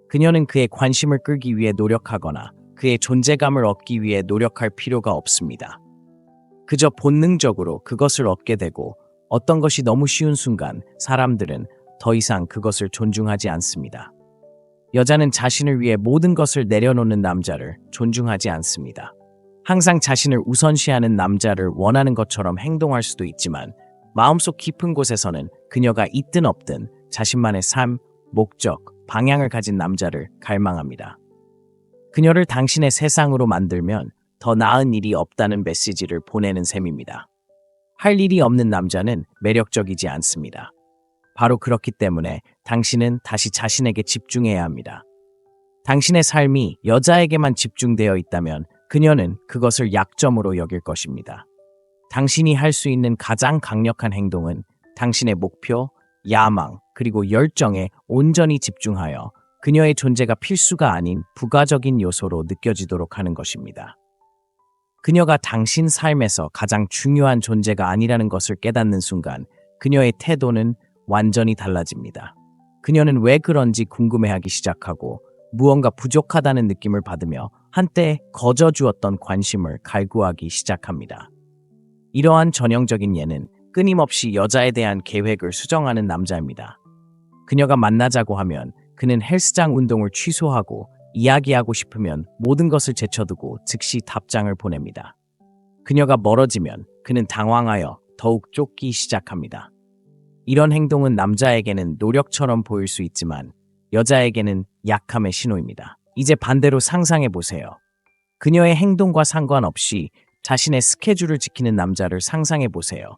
Speaker 1: 그녀는 그의 관심을 끌기 위해 노력하거나 그의 존재감을 얻기 위해 노력할 필요가 없습니다. 그저 본능적으로 그것을 얻게 되고 어떤 것이 너무 쉬운 순간 사람들은 더 이상 그것을 존중하지 않습니다. 여자는 자신을 위해 모든 것을 내려놓는 남자를 존중하지 않습니다. 항상 자신을 우선시하는 남자를 원하는 것처럼 행동할 수도 있지만 마음속 깊은 곳에서는 그녀가 있든 없든 자신만의 삶, 목적, 방향을 가진 남자를 갈망합니다. 그녀를 당신의 세상으로 만들면 더 나은 일이 없다는 메시지를 보내는 셈입니다. 할 일이 없는 남자는 매력적이지 않습니다. 바로 그렇기 때문에 당신은 다시 자신에게 집중해야 합니다. 당신의 삶이 여자에게만 집중되어 있다면 그녀는 그것을 약점으로 여길 것입니다. 당신이 할 수 있는 가장 강력한 행동은 당신의 목표, 야망, 그리고 열정에 온전히 집중하여 그녀의 존재가 필수가 아닌 부가적인 요소로 느껴지도록 하는 것입니다. 그녀가 당신 삶에서 가장 중요한 존재가 아니라는 것을 깨닫는 순간 그녀의 태도는 완전히 달라집니다. 그녀는 왜 그런지 궁금해하기 시작하고 무언가 부족하다는 느낌을 받으며 한때 거저주었던 관심을 갈구하기 시작합니다. 이러한 전형적인 예는 끊임없이 여자에 대한 계획을 수정하는 남자입니다. 그녀가 만나자고 하면 그는 헬스장 운동을 취소하고 이야기하고 싶으면 모든 것을 제쳐두고 즉시 답장을 보냅니다. 그녀가 멀어지면 그는 당황하여 더욱 쫓기 시작합니다. 이런 행동은 남자에게는 노력처럼 보일 수 있지만 여자에게는 약함의 신호입니다. 이제 반대로 상상해 보세요. 그녀의 행동과 상관없이 자신의 스케줄을 지키는 남자를 상상해 보세요.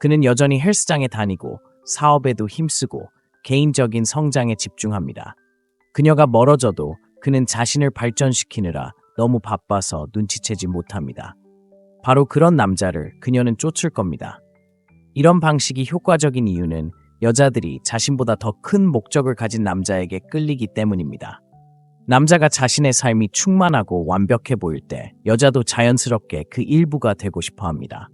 Speaker 1: 그는 여전히 헬스장에 다니고 사업에도 힘쓰고 개인적인 성장에 집중합니다. 그녀가 멀어져도 그는 자신을 발전시키느라 너무 바빠서 눈치채지 못합니다. 바로 그런 남자를 그녀는 쫓을 겁니다. 이런 방식이 효과적인 이유는 여자들이 자신보다 더 큰 목적을 가진 남자에게 끌리기 때문입니다. 남자가 자신의 삶이 충만하고 완벽해 보일 때 여자도 자연스럽게 그 일부가 되고 싶어 합니다.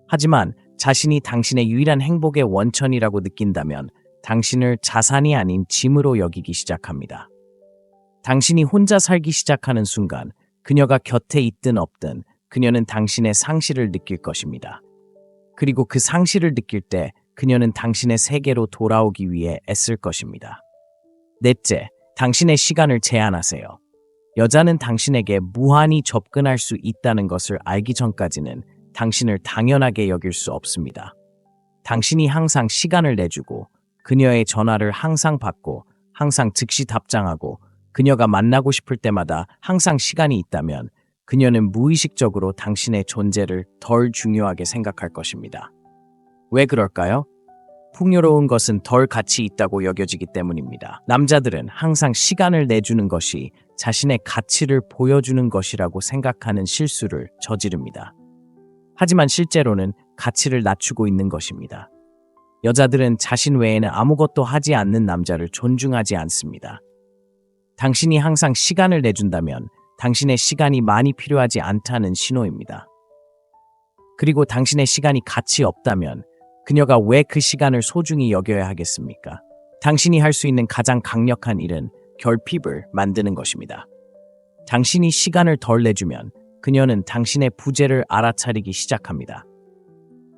Speaker 1: 하지만 자신이 당신의 유일한 행복의 원천이라고 느낀다면 당신을 자산이 아닌 짐으로 여기기 시작합니다. 당신이 혼자 살기 시작하는 순간 그녀가 곁에 있든 없든 그녀는 당신의 상실을 느낄 것입니다. 그리고 그 상실을 느낄 때 그녀는 당신의 세계로 돌아오기 위해 애쓸 것입니다. 넷째, 당신의 시간을 제한하세요. 여자는 당신에게 무한히 접근할 수 있다는 것을 알기 전까지는 당신을 당연하게 여길 수 없습니다. 당신이 항상 시간을 내주고 그녀의 전화를 항상 받고 항상 즉시 답장하고 그녀가 만나고 싶을 때마다 항상 시간이 있다면 그녀는 무의식적으로 당신의 존재를 덜 중요하게 생각할 것입니다. 왜 그럴까요? 풍요로운 것은 덜 가치 있다고 여겨지기 때문입니다. 남자들은 항상 시간을 내주는 것이 자신의 가치를 보여주는 것이라고 생각하는 실수를 저지릅니다. 하지만 실제로는 가치를 낮추고 있는 것입니다. 여자들은 자신 외에는 아무것도 하지 않는 남자를 존중하지 않습니다. 당신이 항상 시간을 내준다면 당신의 시간이 많이 필요하지 않다는 신호입니다. 그리고 당신의 시간이 가치 없다면 그녀가 왜 그 시간을 소중히 여겨야 하겠습니까? 당신이 할 수 있는 가장 강력한 일은 결핍을 만드는 것입니다. 당신이 시간을 덜 내주면 그녀는 당신의 부재를 알아차리기 시작합니다.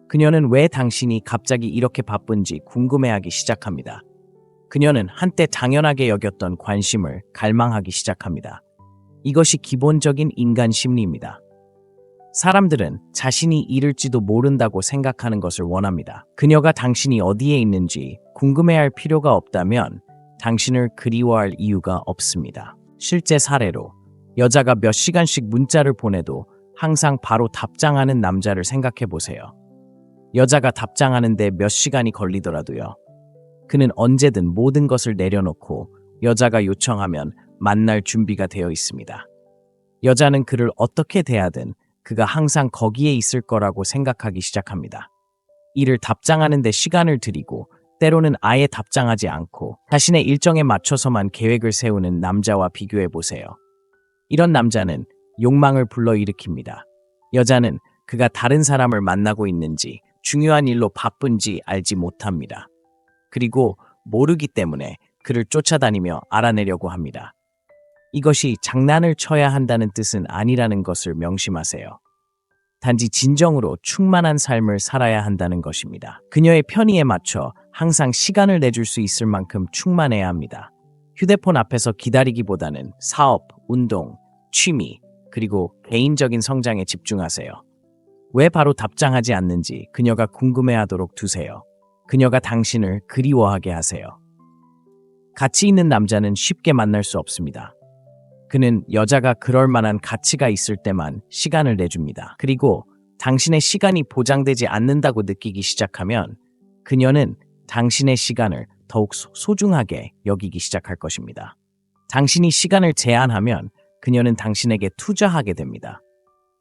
Speaker 1: 그녀는 왜 당신이 갑자기 이렇게 바쁜지 궁금해하기 시작합니다. 그녀는 한때 당연하게 여겼던 관심을 갈망하기 시작합니다. 이것이 기본적인 인간 심리입니다. 사람들은 자신이 잃을지도 모른다고 생각하는 것을 원합니다. 그녀가 당신이 어디에 있는지 궁금해할 필요가 없다면 당신을 그리워할 이유가 없습니다. 실제 사례로 여자가 몇 시간씩 문자를 보내도 항상 바로 답장하는 남자를 생각해 보세요. 여자가 답장하는데 몇 시간이 걸리더라도요. 그는 언제든 모든 것을 내려놓고 여자가 요청하면 만날 준비가 되어 있습니다. 여자는 그를 어떻게 대하든 그가 항상 거기에 있을 거라고 생각하기 시작합니다. 이를 답장하는 데 시간을 들이고 때로는 아예 답장하지 않고 자신의 일정에 맞춰서만 계획을 세우는 남자와 비교해 보세요. 이런 남자는 욕망을 불러일으킵니다. 여자는 그가 다른 사람을 만나고 있는지 중요한 일로 바쁜지 알지 못합니다. 그리고 모르기 때문에 그를 쫓아다니며 알아내려고 합니다. 이것이 장난을 쳐야 한다는 뜻은 아니라는 것을 명심하세요. 단지 진정으로 충만한 삶을 살아야 한다는 것입니다. 그녀의 편의에 맞춰 항상 시간을 내줄 수 있을 만큼 충만해야 합니다. 휴대폰 앞에서 기다리기보다는 사업, 운동, 취미, 그리고 개인적인 성장에 집중하세요. 왜 바로 답장하지 않는지 그녀가 궁금해하도록 두세요. 그녀가 당신을 그리워하게 하세요. 가치 있는 남자는 쉽게 만날 수 없습니다. 그는 여자가 그럴 만한 가치가 있을 때만 시간을 내줍니다. 그리고 당신의 시간이 보장되지 않는다고 느끼기 시작하면 그녀는 당신의 시간을 더욱 소중하게 여기기 시작할 것입니다. 당신이 시간을 제한하면 그녀는 당신에게 투자하게 됩니다.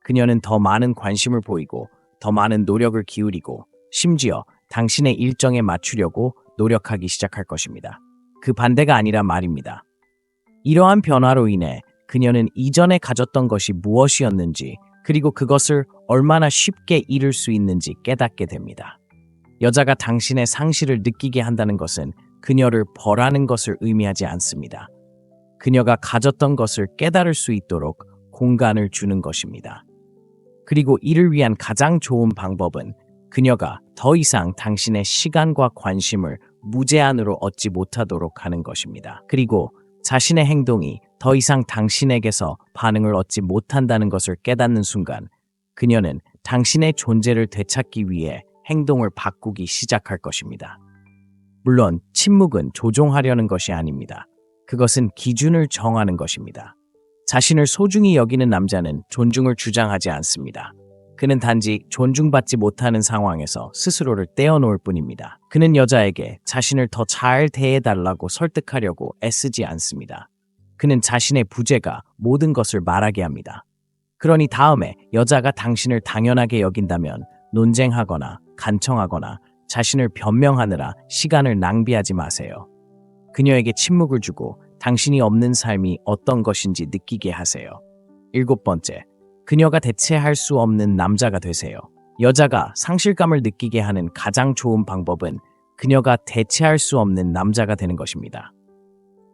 Speaker 1: 그녀는 더 많은 관심을 보이고 더 많은 노력을 기울이고 심지어 당신의 일정에 맞추려고 노력하기 시작할 것입니다. 그 반대가 아니라 말입니다. 이러한 변화로 인해 그녀는 이전에 가졌던 것이 무엇이었는지 그리고 그것을 얼마나 쉽게 잃을 수 있는지 깨닫게 됩니다. 여자가 당신의 상실을 느끼게 한다는 것은 그녀를 벌하는 것을 의미하지 않습니다. 그녀가 가졌던 것을 깨달을 수 있도록 공간을 주는 것입니다. 그리고 이를 위한 가장 좋은 방법은 그녀가 더 이상 당신의 시간과 관심을 무제한으로 얻지 못하도록 하는 것입니다. 그리고 자신의 행동이 더 이상 당신에게서 반응을 얻지 못한다는 것을 깨닫는 순간 그녀는 당신의 존재를 되찾기 위해 행동을 바꾸기 시작할 것입니다. 물론 침묵은 조종하려는 것이 아닙니다. 그것은 기준을 정하는 것입니다. 자신을 소중히 여기는 남자는 존중을 주장하지 않습니다. 그는 단지 존중받지 못하는 상황에서 스스로를 떼어놓을 뿐입니다. 그는 여자에게 자신을 더 잘 대해달라고 설득하려고 애쓰지 않습니다. 그는 자신의 부재가 모든 것을 말하게 합니다. 그러니 다음에 여자가 당신을 당연하게 여긴다면 논쟁하거나 간청하거나 자신을 변명하느라 시간을 낭비하지 마세요. 그녀에게 침묵을 주고 당신이 없는 삶이 어떤 것인지 느끼게 하세요. 7번째, 그녀가 대체할 수 없는 남자가 되세요. 여자가 상실감을 느끼게 하는 가장 좋은 방법은 그녀가 대체할 수 없는 남자가 되는 것입니다.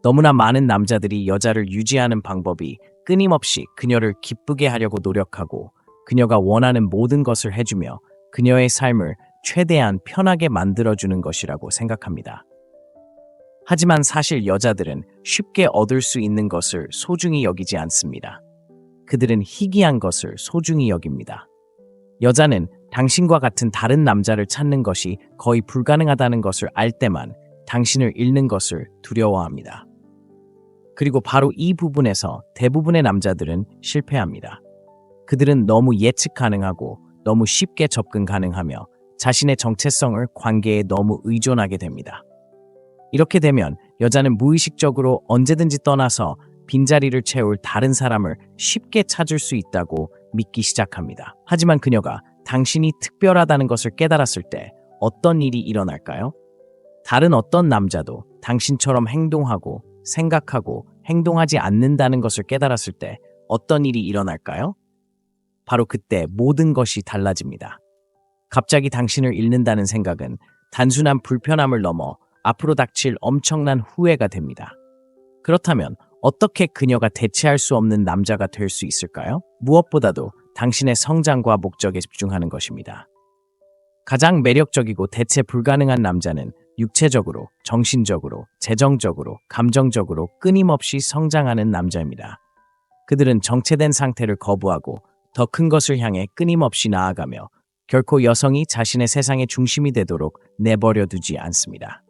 Speaker 1: 너무나 많은 남자들이 여자를 유지하는 방법이 끊임없이 그녀를 기쁘게 하려고 노력하고 그녀가 원하는 모든 것을 해주며 그녀의 삶을 최대한 편하게 만들어주는 것이라고 생각합니다. 하지만 사실 여자들은 쉽게 얻을 수 있는 것을 소중히 여기지 않습니다. 그들은 희귀한 것을 소중히 여깁니다. 여자는 당신과 같은 다른 남자를 찾는 것이 거의 불가능하다는 것을 알 때만 당신을 잃는 것을 두려워합니다. 그리고 바로 이 부분에서 대부분의 남자들은 실패합니다. 그들은 너무 예측 가능하고 너무 쉽게 접근 가능하며 자신의 정체성을 관계에 너무 의존하게 됩니다. 이렇게 되면 여자는 무의식적으로 언제든지 떠나서 빈자리를 채울 다른 사람을 쉽게 찾을 수 있다고 믿기 시작합니다. 하지만 그녀가 당신이 특별하다는 것을 깨달았을 때 어떤 일이 일어날까요? 다른 어떤 남자도 당신처럼 행동하고 생각하고 행동하지 않는다는 것을 깨달았을 때 어떤 일이 일어날까요? 바로 그때 모든 것이 달라집니다. 갑자기 당신을 잃는다는 생각은 단순한 불편함을 넘어 앞으로 닥칠 엄청난 후회가 됩니다. 그렇다면 어떻게 그녀가 대체할 수 없는 남자가 될 수 있을까요? 무엇보다도 당신의 성장과 목적에 집중하는 것입니다. 가장 매력적이고 대체 불가능한 남자는 육체적으로, 정신적으로, 재정적으로, 감정적으로 끊임없이 성장하는 남자입니다. 그들은 정체된 상태를 거부하고 더 큰 것을 향해 끊임없이 나아가며 결코 여성이 자신의 세상의 중심이 되도록 내버려 두지 않습니다.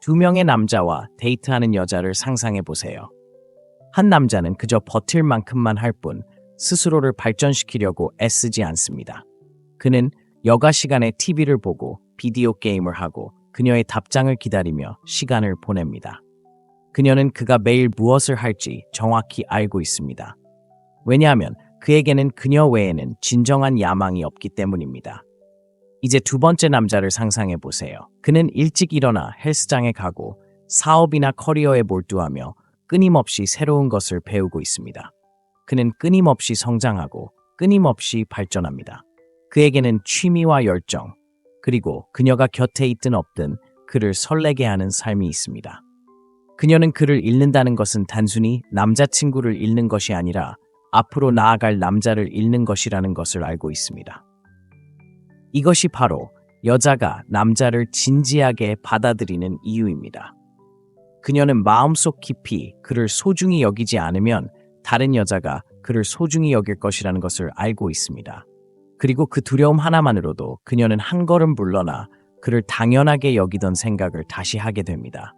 Speaker 1: 두 명의 남자와 데이트하는 여자를 상상해 보세요. 한 남자는 그저 버틸 만큼만 할 뿐 스스로를 발전시키려고 애쓰지 않습니다. 그는 여가 시간에 TV를 보고 비디오 게임을 하고 그녀의 답장을 기다리며 시간을 보냅니다. 그녀는 그가 매일 무엇을 할지 정확히 알고 있습니다. 왜냐하면 그에게는 그녀 외에는 진정한 야망이 없기 때문입니다. 이제 두 번째 남자를 상상해 보세요. 그는 일찍 일어나 헬스장에 가고 사업이나 커리어에 몰두하며 끊임없이 새로운 것을 배우고 있습니다. 그는 끊임없이 성장하고 끊임없이 발전합니다. 그에게는 취미와 열정, 그리고 그녀가 곁에 있든 없든 그를 설레게 하는 삶이 있습니다. 그녀는 그를 잃는다는 것은 단순히 남자친구를 잃는 것이 아니라 앞으로 나아갈 남자를 잃는 것이라는 것을 알고 있습니다. 이것이 바로 여자가 남자를 진지하게 받아들이는 이유입니다. 그녀는 마음속 깊이 그를 소중히 여기지 않으면 다른 여자가 그를 소중히 여길 것이라는 것을 알고 있습니다. 그리고 그 두려움 하나만으로도 그녀는 한 걸음 물러나 그를 당연하게 여기던 생각을 다시 하게 됩니다.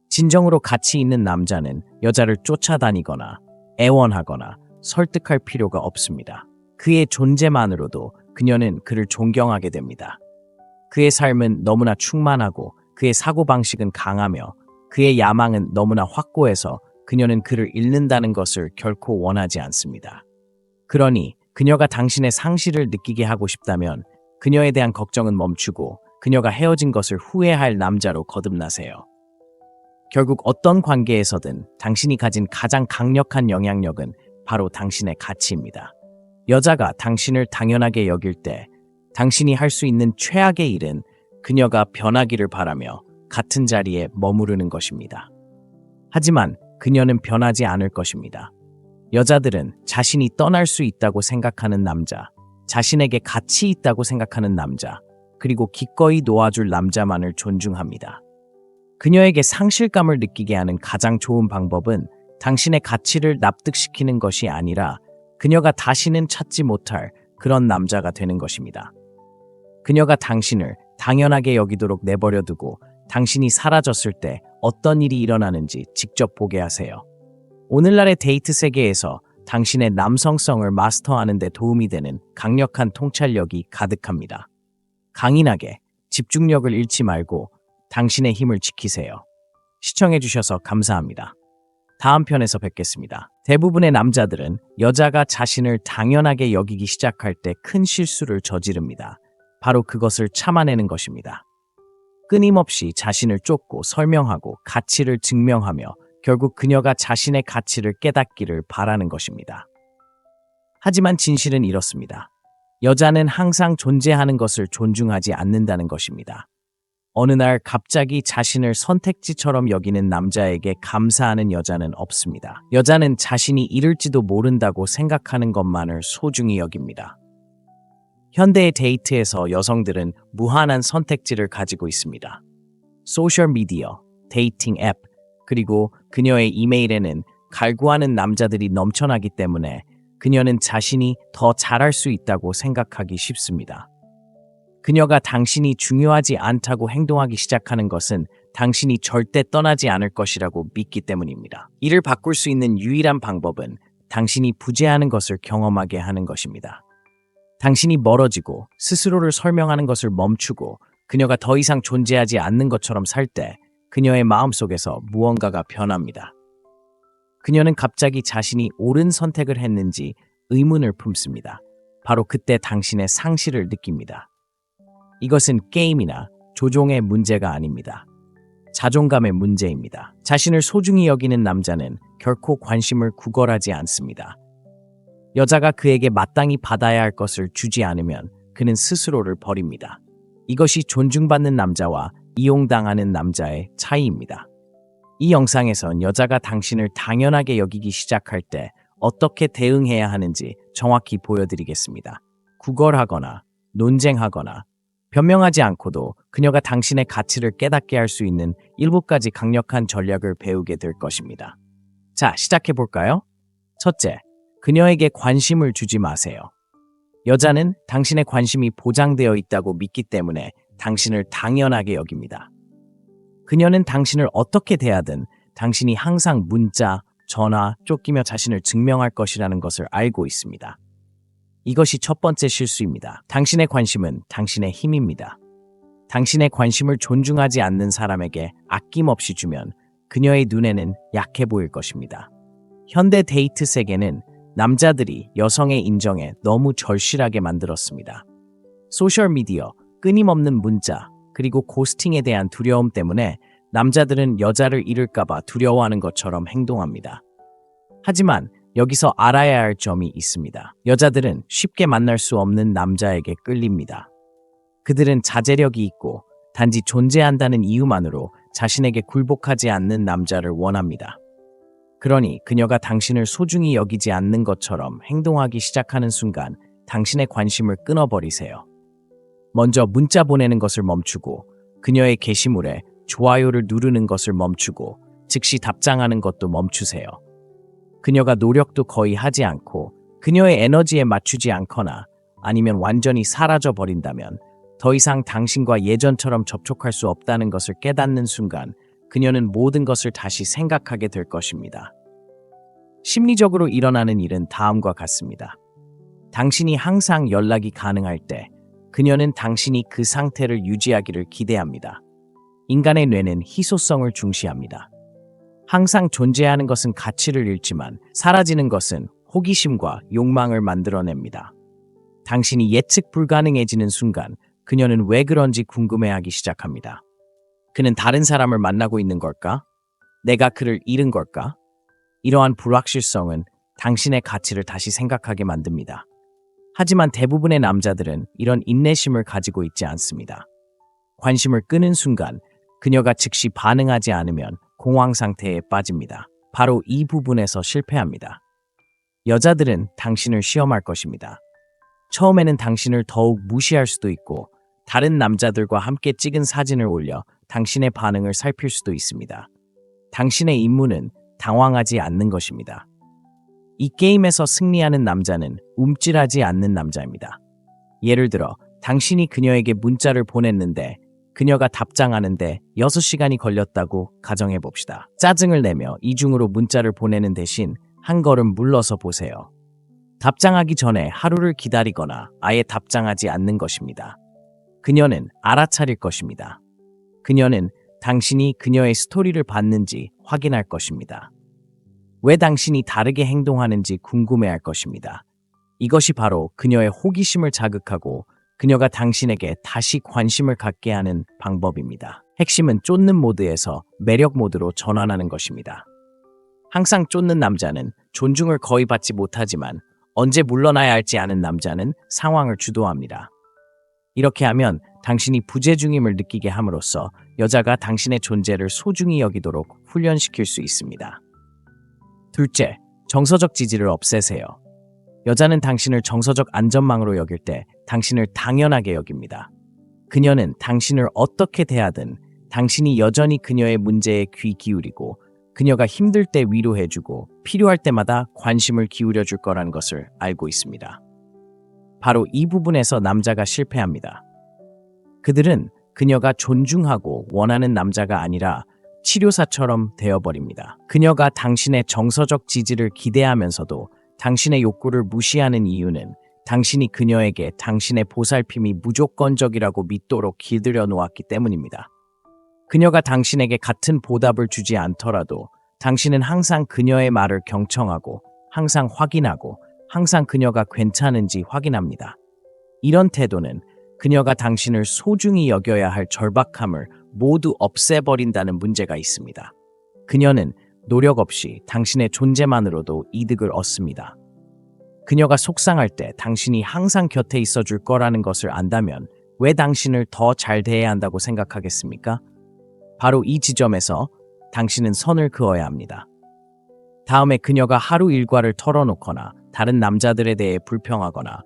Speaker 1: 진정으로 가치 있는 남자는 여자를 쫓아다니거나 애원하거나 설득할 필요가 없습니다. 그의 존재만으로도 그녀는 그를 존경하게 됩니다. 그의 삶은 너무나 충만하고 그의 사고방식은 강하며 그의 야망은 너무나 확고해서 그녀는 그를 잃는다는 것을 결코 원하지 않습니다. 그러니 그녀가 당신의 상실을 느끼게 하고 싶다면 그녀에 대한 걱정은 멈추고 그녀가 헤어진 것을 후회할 남자로 거듭나세요. 결국 어떤 관계에서든 당신이 가진 가장 강력한 영향력은 바로 당신의 가치입니다. 여자가 당신을 당연하게 여길 때 당신이 할 수 있는 최악의 일은 그녀가 변하기를 바라며 같은 자리에 머무르는 것입니다. 하지만 그녀는 변하지 않을 것입니다. 여자들은 자신이 떠날 수 있다고 생각하는 남자, 자신에게 가치 있다고 생각하는 남자, 그리고 기꺼이 놓아줄 남자만을 존중합니다. 그녀에게 상실감을 느끼게 하는 가장 좋은 방법은 당신의 가치를 납득시키는 것이 아니라 그녀가 다시는 찾지 못할 그런 남자가 되는 것입니다. 그녀가 당신을 당연하게 여기도록 내버려두고 당신이 사라졌을 때 어떤 일이 일어나는지 직접 보게 하세요. 오늘날의 데이트 세계에서 당신의 남성성을 마스터하는 데 도움이 되는 강력한 통찰력이 가득합니다. 강인하게 집중력을 잃지 말고 당신의 힘을 지키세요. 시청해주셔서 감사합니다. 다음 편에서 뵙겠습니다. 대부분의 남자들은 여자가 자신을 당연하게 여기기 시작할 때 큰 실수를 저지릅니다. 바로 그것을 참아내는 것입니다. 끊임없이 자신을 쫓고 설명하고 가치를 증명하며 결국 그녀가 자신의 가치를 깨닫기를 바라는 것입니다. 하지만 진실은 이렇습니다. 여자는 항상 존재하는 것을 존중하지 않는다는 것입니다. 어느 날 갑자기 자신을 선택지처럼 여기는 남자에게 감사하는 여자는 없습니다. 여자는 자신이 잃을지도 모른다고 생각하는 것만을 소중히 여깁니다. 현대의 데이트에서 여성들은 무한한 선택지를 가지고 있습니다. 소셜미디어, 데이팅 앱, 그리고 그녀의 이메일에는 갈구하는 남자들이 넘쳐나기 때문에 그녀는 자신이 더 잘할 수 있다고 생각하기 쉽습니다. 그녀가 당신이 중요하지 않다고 행동하기 시작하는 것은 당신이 절대 떠나지 않을 것이라고 믿기 때문입니다. 이를 바꿀 수 있는 유일한 방법은 당신이 부재하는 것을 경험하게 하는 것입니다. 당신이 멀어지고 스스로를 설명하는 것을 멈추고 그녀가 더 이상 존재하지 않는 것처럼 살 때 그녀의 마음속에서 무언가가 변합니다. 그녀는 갑자기 자신이 옳은 선택을 했는지 의문을 품습니다. 바로 그때 당신의 상실을 느낍니다. 이것은 게임이나 조종의 문제가 아닙니다. 자존감의 문제입니다. 자신을 소중히 여기는 남자는 결코 관심을 구걸하지 않습니다. 여자가 그에게 마땅히 받아야 할 것을 주지 않으면 그는 스스로를 버립니다. 이것이 존중받는 남자와 이용당하는 남자의 차이입니다. 이 영상에선 여자가 당신을 당연하게 여기기 시작할 때 어떻게 대응해야 하는지 정확히 보여드리겠습니다. 구걸하거나 논쟁하거나 변명하지 않고도 그녀가 당신의 가치를 깨닫게 할 수 있는 7가지 강력한 전략을 배우게 될 것입니다. 자, 시작해볼까요? 첫째, 그녀에게 관심을 주지 마세요. 여자는 당신의 관심이 보장되어 있다고 믿기 때문에 당신을 당연하게 여깁니다. 그녀는 당신을 어떻게 대하든 당신이 항상 문자, 전화, 쫓기며 자신을 증명할 것이라는 것을 알고 있습니다. 이것이 첫 번째 실수입니다. 당신의 관심은 당신의 힘입니다. 당신의 관심을 존중하지 않는 사람에게 아낌없이 주면 그녀의 눈에는 약해 보일 것입니다. 현대 데이트 세계는 남자들이 여성의 인정에 너무 절실하게 만들었습니다. 소셜미디어, 끊임없는 문자, 그리고 고스팅에 대한 두려움 때문에 남자들은 여자를 잃을까봐 두려워하는 것처럼 행동합니다. 하지만 여기서 알아야 할 점이 있습니다. 여자들은 쉽게 만날 수 없는 남자에게 끌립니다. 그들은 자제력이 있고 단지 존재한다는 이유만으로 자신에게 굴복하지 않는 남자를 원합니다. 그러니 그녀가 당신을 소중히 여기지 않는 것처럼 행동하기 시작하는 순간 당신의 관심을 끊어버리세요. 먼저 문자 보내는 것을 멈추고 그녀의 게시물에 좋아요를 누르는 것을 멈추고 즉시 답장하는 것도 멈추세요. 그녀가 노력도 거의 하지 않고 그녀의 에너지에 맞추지 않거나 아니면 완전히 사라져 버린다면 더 이상 당신과 예전처럼 접촉할 수 없다는 것을 깨닫는 순간 그녀는 모든 것을 다시 생각하게 될 것입니다. 심리적으로 일어나는 일은 다음과 같습니다. 당신이 항상 연락이 가능할 때 그녀는 당신이 그 상태를 유지하기를 기대합니다. 인간의 뇌는 희소성을 중시합니다. 항상 존재하는 것은 가치를 잃지만 사라지는 것은 호기심과 욕망을 만들어냅니다. 당신이 예측 불가능해지는 순간 그녀는 왜 그런지 궁금해하기 시작합니다. 그는 다른 사람을 만나고 있는 걸까? 내가 그를 잃은 걸까? 이러한 불확실성은 당신의 가치를 다시 생각하게 만듭니다. 하지만 대부분의 남자들은 이런 인내심을 가지고 있지 않습니다. 관심을 끄는 순간 그녀가 즉시 반응하지 않으면 공황 상태에 빠집니다. 바로 이 부분에서 실패합니다. 여자들은 당신을 시험할 것입니다. 처음에는 당신을 더욱 무시할 수도 있고 다른 남자들과 함께 찍은 사진을 올려 당신의 반응을 살필 수도 있습니다. 당신의 임무는 당황하지 않는 것입니다. 이 게임에서 승리하는 남자는 움찔하지 않는 남자입니다. 예를 들어 당신이 그녀에게 문자를 보냈는데 그녀가 답장하는데 6시간이 걸렸다고 가정해 봅시다. 짜증을 내며 이중으로 문자를 보내는 대신 한 걸음 물러서 보세요. 답장하기 전에 하루를 기다리거나 아예 답장하지 않는 것입니다. 그녀는 알아차릴 것입니다. 그녀는 당신이 그녀의 스토리를 봤는지 확인할 것입니다. 왜 당신이 다르게 행동하는지 궁금해할 것입니다. 이것이 바로 그녀의 호기심을 자극하고 그녀가 당신에게 다시 관심을 갖게 하는 방법입니다. 핵심은 쫓는 모드에서 매력 모드로 전환하는 것입니다. 항상 쫓는 남자는 존중을 거의 받지 못하지만 언제 물러나야 할지 아는 남자는 상황을 주도합니다. 이렇게 하면 당신이 부재중임을 느끼게 함으로써 여자가 당신의 존재를 소중히 여기도록 훈련시킬 수 있습니다. 둘째, 정서적 지지를 없애세요. 여자는 당신을 정서적 안전망으로 여길 때 당신을 당연하게 여깁니다. 그녀는 당신을 어떻게 대하든 당신이 여전히 그녀의 문제에 귀 기울이고 그녀가 힘들 때 위로해주고 필요할 때마다 관심을 기울여줄 거라는 것을 알고 있습니다. 바로 이 부분에서 남자가 실패합니다. 그들은 그녀가 존중하고 원하는 남자가 아니라 치료사처럼 되어버립니다. 그녀가 당신의 정서적 지지를 기대하면서도 당신의 욕구를 무시하는 이유는 당신이 그녀에게 당신의 보살핌이 무조건적이라고 믿도록 길들여 놓았기 때문입니다. 그녀가 당신에게 같은 보답을 주지 않더라도 당신은 항상 그녀의 말을 경청하고 항상 확인하고 항상 그녀가 괜찮은지 확인합니다. 이런 태도는 그녀가 당신을 소중히 여겨야 할 절박함을 모두 없애버린다는 문제가 있습니다. 그녀는 노력 없이 당신의 존재만으로도 이득을 얻습니다. 그녀가 속상할 때 당신이 항상 곁에 있어 줄 거라는 것을 안다면 왜 당신을 더 잘 대해야 한다고 생각하겠습니까? 바로 이 지점에서 당신은 선을 그어야 합니다. 다음에 그녀가 하루 일과를 털어놓거나 다른 남자들에 대해 불평하거나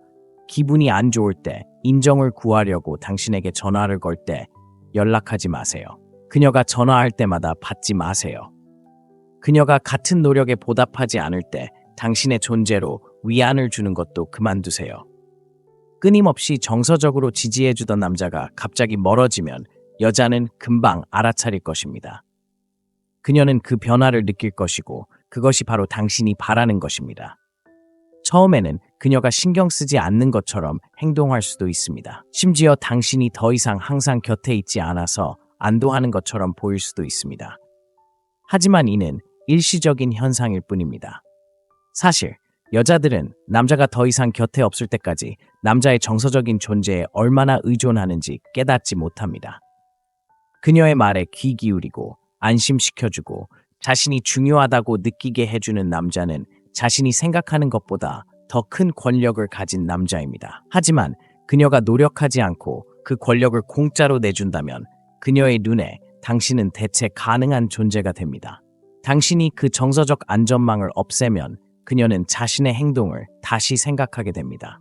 Speaker 1: 기분이 안 좋을 때 인정을 구하려고 당신에게 전화를 걸 때 연락하지 마세요. 그녀가 전화할 때마다 받지 마세요. 그녀가 같은 노력에 보답하지 않을 때 당신의 존재로 위안을 주는 것도 그만두세요. 끊임없이 정서적으로 지지해주던 남자가 갑자기 멀어지면 여자는 금방 알아차릴 것입니다. 그녀는 그 변화를 느낄 것이고 그것이 바로 당신이 바라는 것입니다. 처음에는 그녀가 신경 쓰지 않는 것처럼 행동할 수도 있습니다. 심지어 당신이 더 이상 항상 곁에 있지 않아서 안도하는 것처럼 보일 수도 있습니다. 하지만 이는 일시적인 현상일 뿐입니다. 사실 여자들은 남자가 더 이상 곁에 없을 때까지 남자의 정서적인 존재에 얼마나 의존하는지 깨닫지 못합니다. 그녀의 말에 귀 기울이고 안심시켜주고 자신이 중요하다고 느끼게 해주는 남자는 자신이 생각하는 것보다 더 큰 권력을 가진 남자입니다. 하지만 그녀가 노력하지 않고 그 권력을 공짜로 내준다면 그녀의 눈에 당신은 대체 가능한 존재가 됩니다. 당신이 그 정서적 안전망을 없애면 그녀는 자신의 행동을 다시 생각하게 됩니다.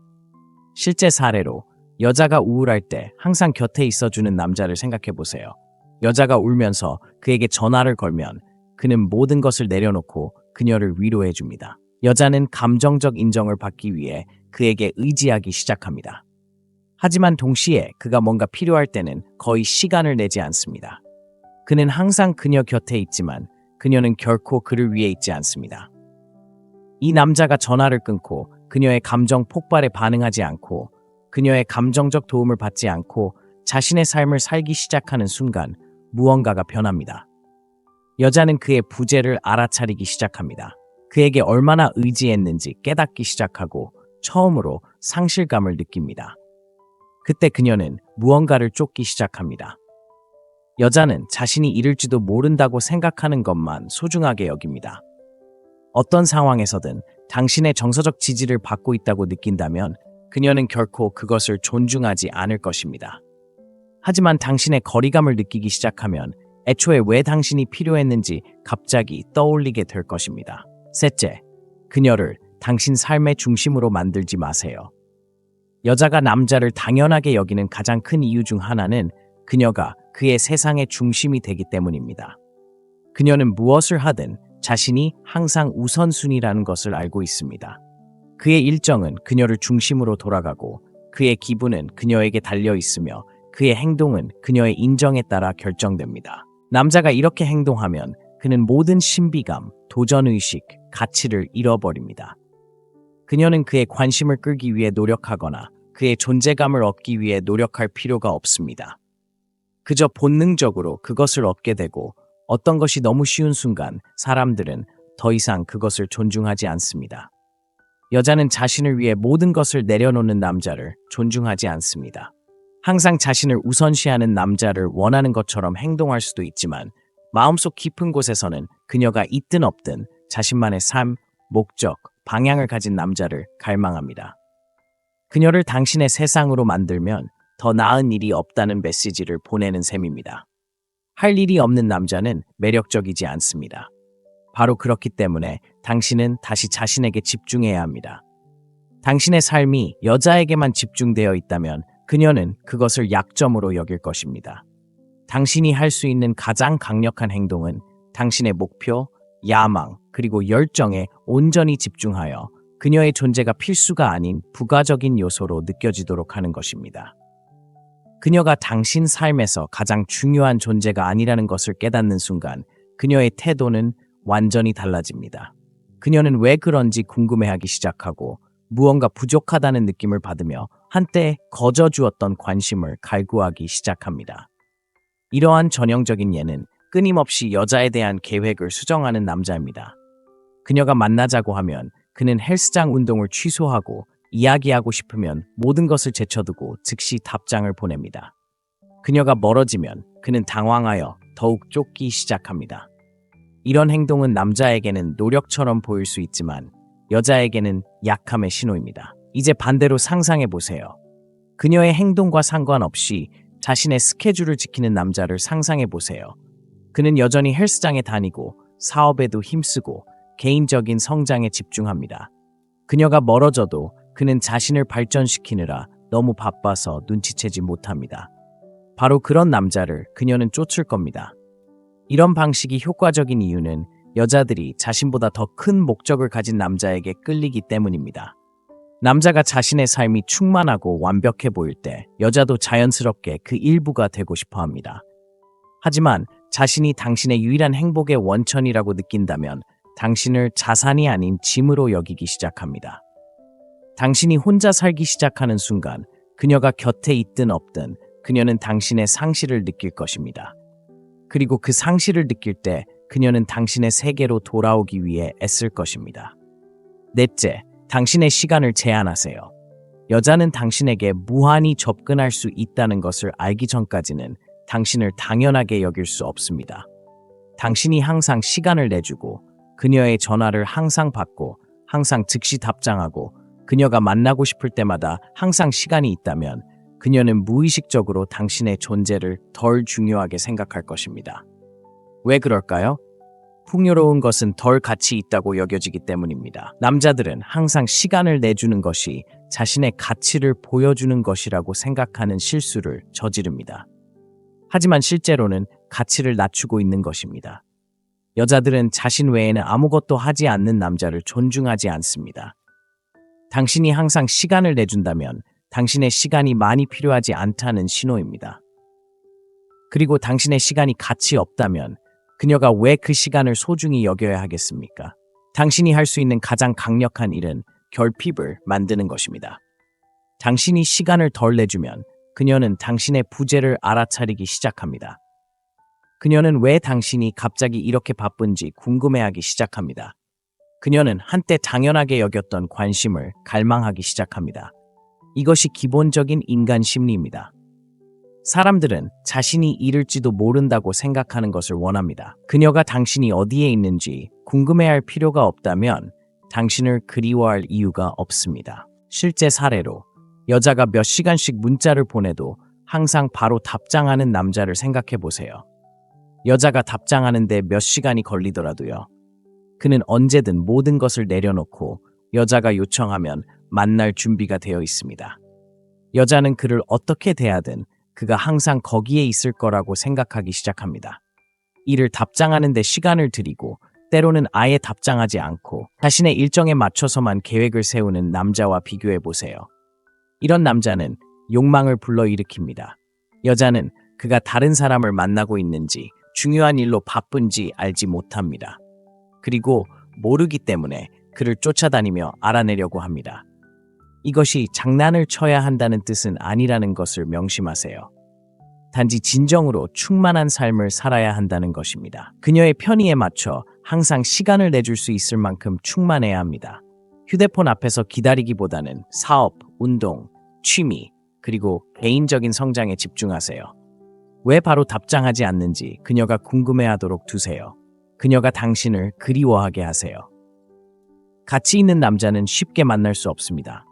Speaker 1: 실제 사례로 여자가 우울할 때 항상 곁에 있어주는 남자를 생각해 보세요. 여자가 울면서 그에게 전화를 걸면 그는 모든 것을 내려놓고 그녀를 위로해 줍니다. 여자는 감정적 인정을 받기 위해 그에게 의지하기 시작합니다. 하지만 동시에 그가 뭔가 필요할 때는 거의 시간을 내지 않습니다. 그는 항상 그녀 곁에 있지만 그녀는 결코 그를 위해 있지 않습니다. 이 남자가 전화를 끊고 그녀의 감정 폭발에 반응하지 않고 그녀의 감정적 도움을 받지 않고 자신의 삶을 살기 시작하는 순간 무언가가 변합니다. 여자는 그의 부재를 알아차리기 시작합니다. 그에게 얼마나 의지했는지 깨닫기 시작하고 처음으로 상실감을 느낍니다. 그때 그녀는 무언가를 쫓기 시작합니다. 여자는 자신이 잃을지도 모른다고 생각하는 것만 소중하게 여깁니다. 어떤 상황에서든 당신의 정서적 지지를 받고 있다고 느낀다면 그녀는 결코 그것을 존중하지 않을 것입니다. 하지만 당신의 거리감을 느끼기 시작하면 애초에 왜 당신이 필요했는지 갑자기 떠올리게 될 것입니다. 셋째, 그녀를 당신 삶의 중심으로 만들지 마세요. 여자가 남자를 당연하게 여기는 가장 큰 이유 중 하나는 그녀가 그의 세상의 중심이 되기 때문입니다. 그녀는 무엇을 하든 자신이 항상 우선순위라는 것을 알고 있습니다. 그의 일정은 그녀를 중심으로 돌아가고 그의 기분은 그녀에게 달려 있으며 그의 행동은 그녀의 인정에 따라 결정됩니다. 남자가 이렇게 행동하면 그는 모든 신비감, 도전의식, 가치를 잃어버립니다. 그녀는 그의 관심을 끌기 위해 노력하거나 그의 존재감을 얻기 위해 노력할 필요가 없습니다. 그저 본능적으로 그것을 얻게 되고 어떤 것이 너무 쉬운 순간 사람들은 더 이상 그것을 존중하지 않습니다. 여자는 자신을 위해 모든 것을 내려놓는 남자를 존중하지 않습니다. 항상 자신을 우선시하는 남자를 원하는 것처럼 행동할 수도 있지만 마음속 깊은 곳에서는 그녀가 있든 없든 자신만의 삶, 목적, 방향을 가진 남자를 갈망합니다. 그녀를 당신의 세상으로 만들면 더 나은 일이 없다는 메시지를 보내는 셈입니다. 할 일이 없는 남자는 매력적이지 않습니다. 바로 그렇기 때문에 당신은 다시 자신에게 집중해야 합니다. 당신의 삶이 여자에게만 집중되어 있다면 그녀는 그것을 약점으로 여길 것입니다. 당신이 할 수 있는 가장 강력한 행동은 당신의 목표, 야망, 그리고 열정에 온전히 집중하여 그녀의 존재가 필수가 아닌 부가적인 요소로 느껴지도록 하는 것입니다. 그녀가 당신 삶에서 가장 중요한 존재가 아니라는 것을 깨닫는 순간 그녀의 태도는 완전히 달라집니다. 그녀는 왜 그런지 궁금해하기 시작하고 무언가 부족하다는 느낌을 받으며 한때 거저주었던 관심을 갈구하기 시작합니다. 이러한 전형적인 예는 끊임없이 여자에 대한 계획을 수정하는 남자입니다. 그녀가 만나자고 하면 그는 헬스장 운동을 취소하고 이야기하고 싶으면 모든 것을 제쳐두고 즉시 답장을 보냅니다. 그녀가 멀어지면 그는 당황하여 더욱 쫓기 시작합니다. 이런 행동은 남자에게는 노력처럼 보일 수 있지만 여자에게는 약함의 신호입니다. 이제 반대로 상상해 보세요. 그녀의 행동과 상관없이 자신의 스케줄을 지키는 남자를 상상해 보세요. 그는 여전히 헬스장에 다니고 사업에도 힘쓰고 개인적인 성장에 집중합니다. 그녀가 멀어져도 그는 자신을 발전시키느라 너무 바빠서 눈치채지 못합니다. 바로 그런 남자를 그녀는 쫓을 겁니다. 이런 방식이 효과적인 이유는 여자들이 자신보다 더 큰 목적을 가진 남자에게 끌리기 때문입니다. 남자가 자신의 삶이 충만하고 완벽해 보일 때 여자도 자연스럽게 그 일부가 되고 싶어 합니다. 하지만 자신이 당신의 유일한 행복의 원천이라고 느낀다면 당신을 자산이 아닌 짐으로 여기기 시작합니다. 당신이 혼자 살기 시작하는 순간 그녀가 곁에 있든 없든 그녀는 당신의 상실을 느낄 것입니다. 그리고 그 상실을 느낄 때 그녀는 당신의 세계로 돌아오기 위해 애쓸 것입니다. 넷째, 당신의 시간을 제한하세요. 여자는 당신에게 무한히 접근할 수 있다는 것을 알기 전까지는 당신을 당연하게 여길 수 없습니다. 당신이 항상 시간을 내주고 그녀의 전화를 항상 받고 항상 즉시 답장하고 그녀가 만나고 싶을 때마다 항상 시간이 있다면 그녀는 무의식적으로 당신의 존재를 덜 중요하게 생각할 것입니다. 왜 그럴까요? 풍요로운 것은 덜 가치 있다고 여겨지기 때문입니다. 남자들은 항상 시간을 내주는 것이 자신의 가치를 보여주는 것이라고 생각하는 실수를 저지릅니다. 하지만 실제로는 가치를 낮추고 있는 것입니다. 여자들은 자신 외에는 아무것도 하지 않는 남자를 존중하지 않습니다. 당신이 항상 시간을 내준다면 당신의 시간이 많이 필요하지 않다는 신호입니다. 그리고 당신의 시간이 가치 없다면 그녀가 왜 그 시간을 소중히 여겨야 하겠습니까? 당신이 할 수 있는 가장 강력한 일은 결핍을 만드는 것입니다. 당신이 시간을 덜 내주면 그녀는 당신의 부재를 알아차리기 시작합니다. 그녀는 왜 당신이 갑자기 이렇게 바쁜지 궁금해하기 시작합니다. 그녀는 한때 당연하게 여겼던 관심을 갈망하기 시작합니다. 이것이 기본적인 인간 심리입니다. 사람들은 자신이 잃을지도 모른다고 생각하는 것을 원합니다. 그녀가 당신이 어디에 있는지 궁금해할 필요가 없다면 당신을 그리워할 이유가 없습니다. 실제 사례로 여자가 몇 시간씩 문자를 보내도 항상 바로 답장하는 남자를 생각해 보세요. 여자가 답장하는데 몇 시간이 걸리더라도요. 그는 언제든 모든 것을 내려놓고 여자가 요청하면 만날 준비가 되어 있습니다. 여자는 그를 어떻게 대하든 그가 항상 거기에 있을 거라고 생각하기 시작합니다. 이를 답장하는 데 시간을 들이고 때로는 아예 답장하지 않고 자신의 일정에 맞춰서만 계획을 세우는 남자와 비교해 보세요. 이런 남자는 욕망을 불러일으킵니다. 여자는 그가 다른 사람을 만나고 있는지 중요한 일로 바쁜지 알지 못합니다. 그리고 모르기 때문에 그를 쫓아다니며 알아내려고 합니다. 이것이 장난을 쳐야 한다는 뜻은 아니라는 것을 명심하세요. 단지 진정으로 충만한 삶을 살아야 한다는 것입니다. 그녀의 편의에 맞춰 항상 시간을 내줄 수 있을 만큼 충만해야 합니다. 휴대폰 앞에서 기다리기보다는 사업, 운동, 취미, 그리고 개인적인 성장에 집중하세요. 왜 바로 답장하지 않는지 그녀가 궁금해하도록 두세요. 그녀가 당신을 그리워하게 하세요. 가치 있는 남자는 쉽게 만날 수 없습니다.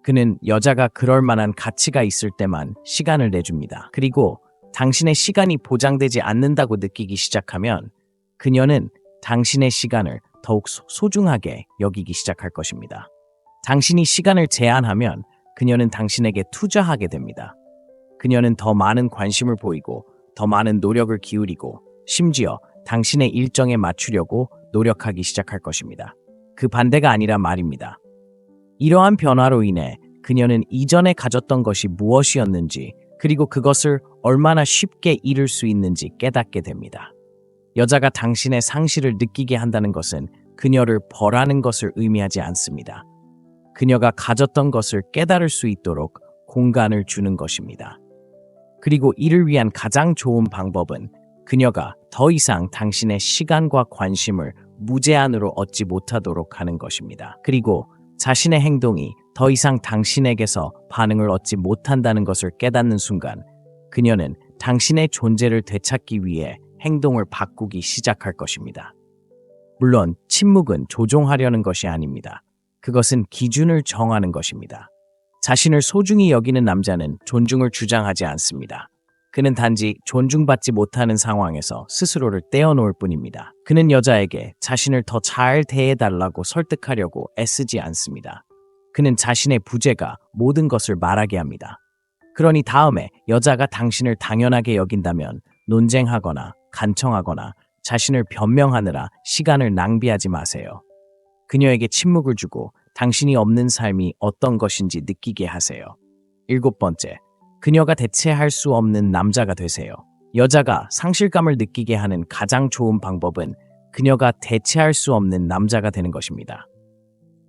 Speaker 1: 그는 여자가 그럴 만한 가치가 있을 때만 시간을 내줍니다. 그리고 당신의 시간이 보장되지 않는다고 느끼기 시작하면 그녀는 당신의 시간을 더욱 소중하게 여기기 시작할 것입니다. 당신이 시간을 제한하면 그녀는 당신에게 투자하게 됩니다. 그녀는 더 많은 관심을 보이고 더 많은 노력을 기울이고 심지어 당신의 일정에 맞추려고 노력하기 시작할 것입니다. 그 반대가 아니라 말입니다. 이러한 변화로 인해 그녀는 이전에 가졌던 것이 무엇이었는지 그리고 그것을 얼마나 쉽게 잃을 수 있는지 깨닫게 됩니다. 여자가 당신의 상실을 느끼게 한다는 것은 그녀를 벌하는 것을 의미하지 않습니다. 그녀가 가졌던 것을 깨달을 수 있도록 공간을 주는 것입니다. 그리고 이를 위한 가장 좋은 방법은 그녀가 더 이상 당신의 시간과 관심을 무제한으로 얻지 못하도록 하는 것입니다. 그리고 자신의 행동이 더 이상 당신에게서 반응을 얻지 못한다는 것을 깨닫는 순간 그녀는 당신의 존재를 되찾기 위해 행동을 바꾸기 시작할 것입니다. 물론 침묵은 조종하려는 것이 아닙니다. 그것은 기준을 정하는 것입니다. 자신을 소중히 여기는 남자는 존중을 주장하지 않습니다. 그는 단지 존중받지 못하는 상황에서 스스로를 떼어놓을 뿐입니다. 그는 여자에게 자신을 더 잘 대해달라고 설득하려고 애쓰지 않습니다. 그는 자신의 부재가 모든 것을 말하게 합니다. 그러니 다음에 여자가 당신을 당연하게 여긴다면 논쟁하거나 간청하거나 자신을 변명하느라 시간을 낭비하지 마세요. 그녀에게 침묵을 주고 당신이 없는 삶이 어떤 것인지 느끼게 하세요. 7번째, 그녀가 대체할 수 없는 남자가 되세요. 여자가 상실감을 느끼게 하는 가장 좋은 방법은 그녀가 대체할 수 없는 남자가 되는 것입니다.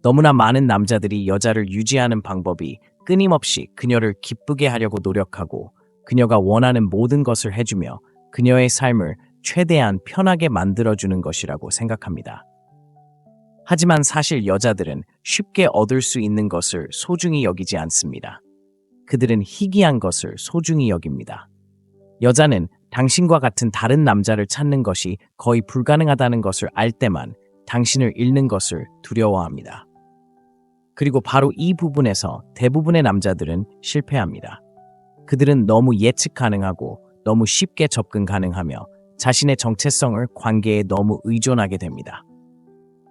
Speaker 1: 너무나 많은 남자들이 여자를 유지하는 방법이 끊임없이 그녀를 기쁘게 하려고 노력하고 그녀가 원하는 모든 것을 해주며 그녀의 삶을 최대한 편하게 만들어주는 것이라고 생각합니다. 하지만 사실 여자들은 쉽게 얻을 수 있는 것을 소중히 여기지 않습니다. 그들은 희귀한 것을 소중히 여깁니다. 여자는 당신과 같은 다른 남자를 찾는 것이 거의 불가능하다는 것을 알 때만 당신을 잃는 것을 두려워합니다. 그리고 바로 이 부분에서 대부분의 남자들은 실패합니다. 그들은 너무 예측 가능하고 너무 쉽게 접근 가능하며 자신의 정체성을 관계에 너무 의존하게 됩니다.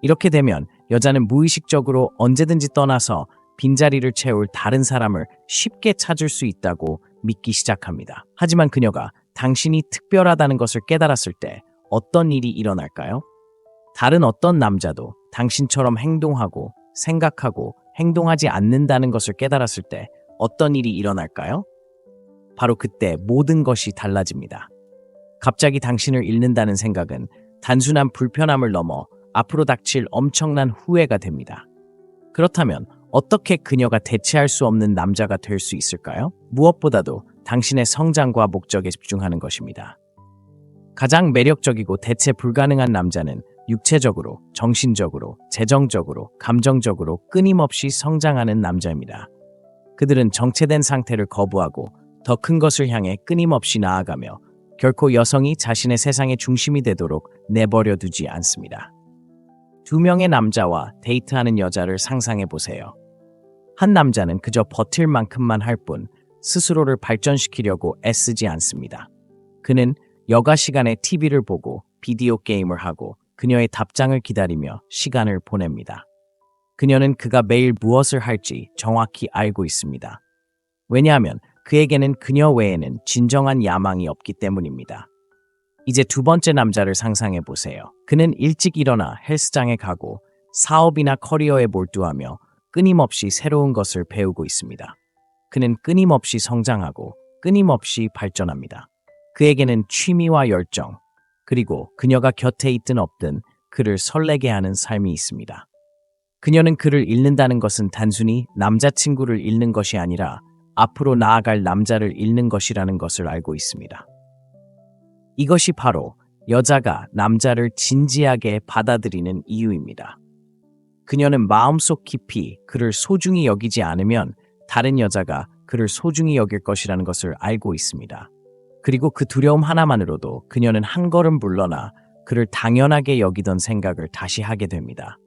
Speaker 1: 이렇게 되면 여자는 무의식적으로 언제든지 떠나서 빈자리를 채울 다른 사람을 쉽게 찾을 수 있다고 믿기 시작합니다. 하지만 그녀가 당신이 특별하다는 것을 깨달았을 때 어떤 일이 일어날까요? 다른 어떤 남자도 당신처럼 행동하고 생각하고 행동하지 않는다는 것을 깨달았을 때 어떤 일이 일어날까요? 바로 그때 모든 것이 달라집니다. 갑자기 당신을 잃는다는 생각은 단순한 불편함을 넘어 앞으로 닥칠 엄청난 후회가 됩니다. 그렇다면 어떻게 그녀가 대체할 수 없는 남자가 될 수 있을까요? 무엇보다도 당신의 성장과 목적에 집중하는 것입니다. 가장 매력적이고 대체 불가능한 남자는 육체적으로, 정신적으로, 재정적으로, 감정적으로 끊임없이 성장하는 남자입니다. 그들은 정체된 상태를 거부하고 더 큰 것을 향해 끊임없이 나아가며 결코 여성이 자신의 세상의 중심이 되도록 내버려 두지 않습니다. 2명의 남자와 데이트하는 여자를 상상해 보세요. 한 남자는 그저 버틸 만큼만 할 뿐 스스로를 발전시키려고 애쓰지 않습니다. 그는 여가 시간에 TV를 보고 비디오 게임을 하고 그녀의 답장을 기다리며 시간을 보냅니다. 그녀는 그가 매일 무엇을 할지 정확히 알고 있습니다. 왜냐하면 그에게는 그녀 외에는 진정한 야망이 없기 때문입니다. 이제 2번째 남자를 상상해 보세요. 그는 일찍 일어나 헬스장에 가고 사업이나 커리어에 몰두하며 끊임없이 새로운 것을 배우고 있습니다. 그는 끊임없이 성장하고 끊임없이 발전합니다. 그에게는 취미와 열정, 그리고 그녀가 곁에 있든 없든 그를 설레게 하는 삶이 있습니다. 그녀는 그를 잃는다는 것은 단순히 남자친구를 잃는 것이 아니라 앞으로 나아갈 남자를 잃는 것이라는 것을 알고 있습니다. 이것이 바로 여자가 남자를 진지하게 받아들이는 이유입니다. 그녀는 마음속 깊이 그를 소중히 여기지 않으면 다른 여자가 그를 소중히 여길 것이라는 것을 알고 있습니다. 그리고 그 두려움 하나만으로도 그녀는 한 걸음 물러나 그를 당연하게 여기던 생각을 다시 하게 됩니다.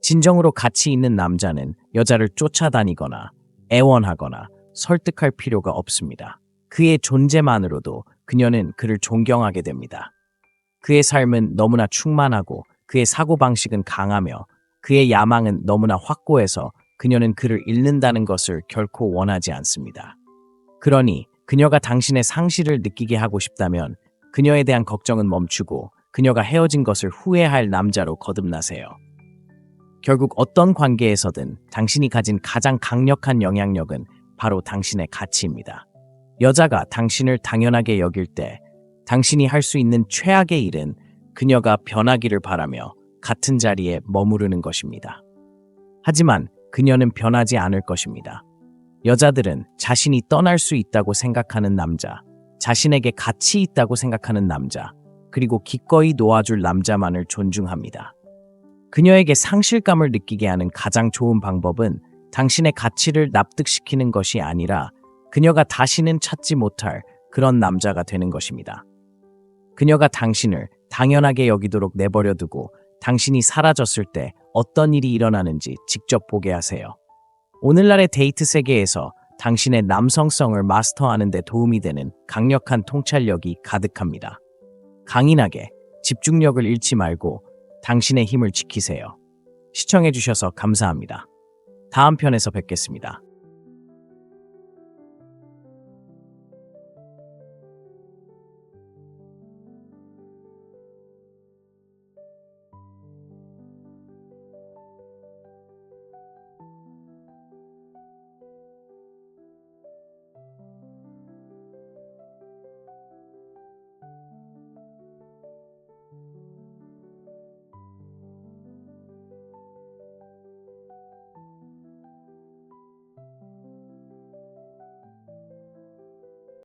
Speaker 1: 진정으로 가치 있는 남자는 여자를 쫓아다니거나 애원하거나 설득할 필요가 없습니다. 그의 존재만으로도 그녀는 그를 존경하게 됩니다. 그의 삶은 너무나 충만하고 그의 사고방식은 강하며 그의 야망은 너무나 확고해서 그녀는 그를 잃는다는 것을 결코 원하지 않습니다. 그러니 그녀가 당신의 상실을 느끼게 하고 싶다면 그녀에 대한 걱정은 멈추고 그녀가 헤어진 것을 후회할 남자로 거듭나세요. 결국 어떤 관계에서든 당신이 가진 가장 강력한 영향력은 바로 당신의 가치입니다. 여자가 당신을 당연하게 여길 때 당신이 할 수 있는 최악의 일은 그녀가 변하기를 바라며 같은 자리에 머무르는 것입니다. 하지만 그녀는 변하지 않을 것입니다. 여자들은 자신이 떠날 수 있다고 생각하는 남자, 자신에게 가치 있다고 생각하는 남자, 그리고 기꺼이 놓아줄 남자만을 존중합니다. 그녀에게 상실감을 느끼게 하는 가장 좋은 방법은 당신의 가치를 납득시키는 것이 아니라 그녀가 다시는 찾지 못할 그런 남자가 되는 것입니다. 그녀가 당신을 당연하게 여기도록 내버려 두고 당신이 사라졌을 때 어떤 일이 일어나는지 직접 보게 하세요. 오늘날의 데이트 세계에서 당신의 남성성을 마스터하는 데 도움이 되는 강력한 통찰력이 가득합니다. 강인하게 집중력을 잃지 말고 당신의 힘을 지키세요. 시청해주셔서 감사합니다. 다음 편에서 뵙겠습니다.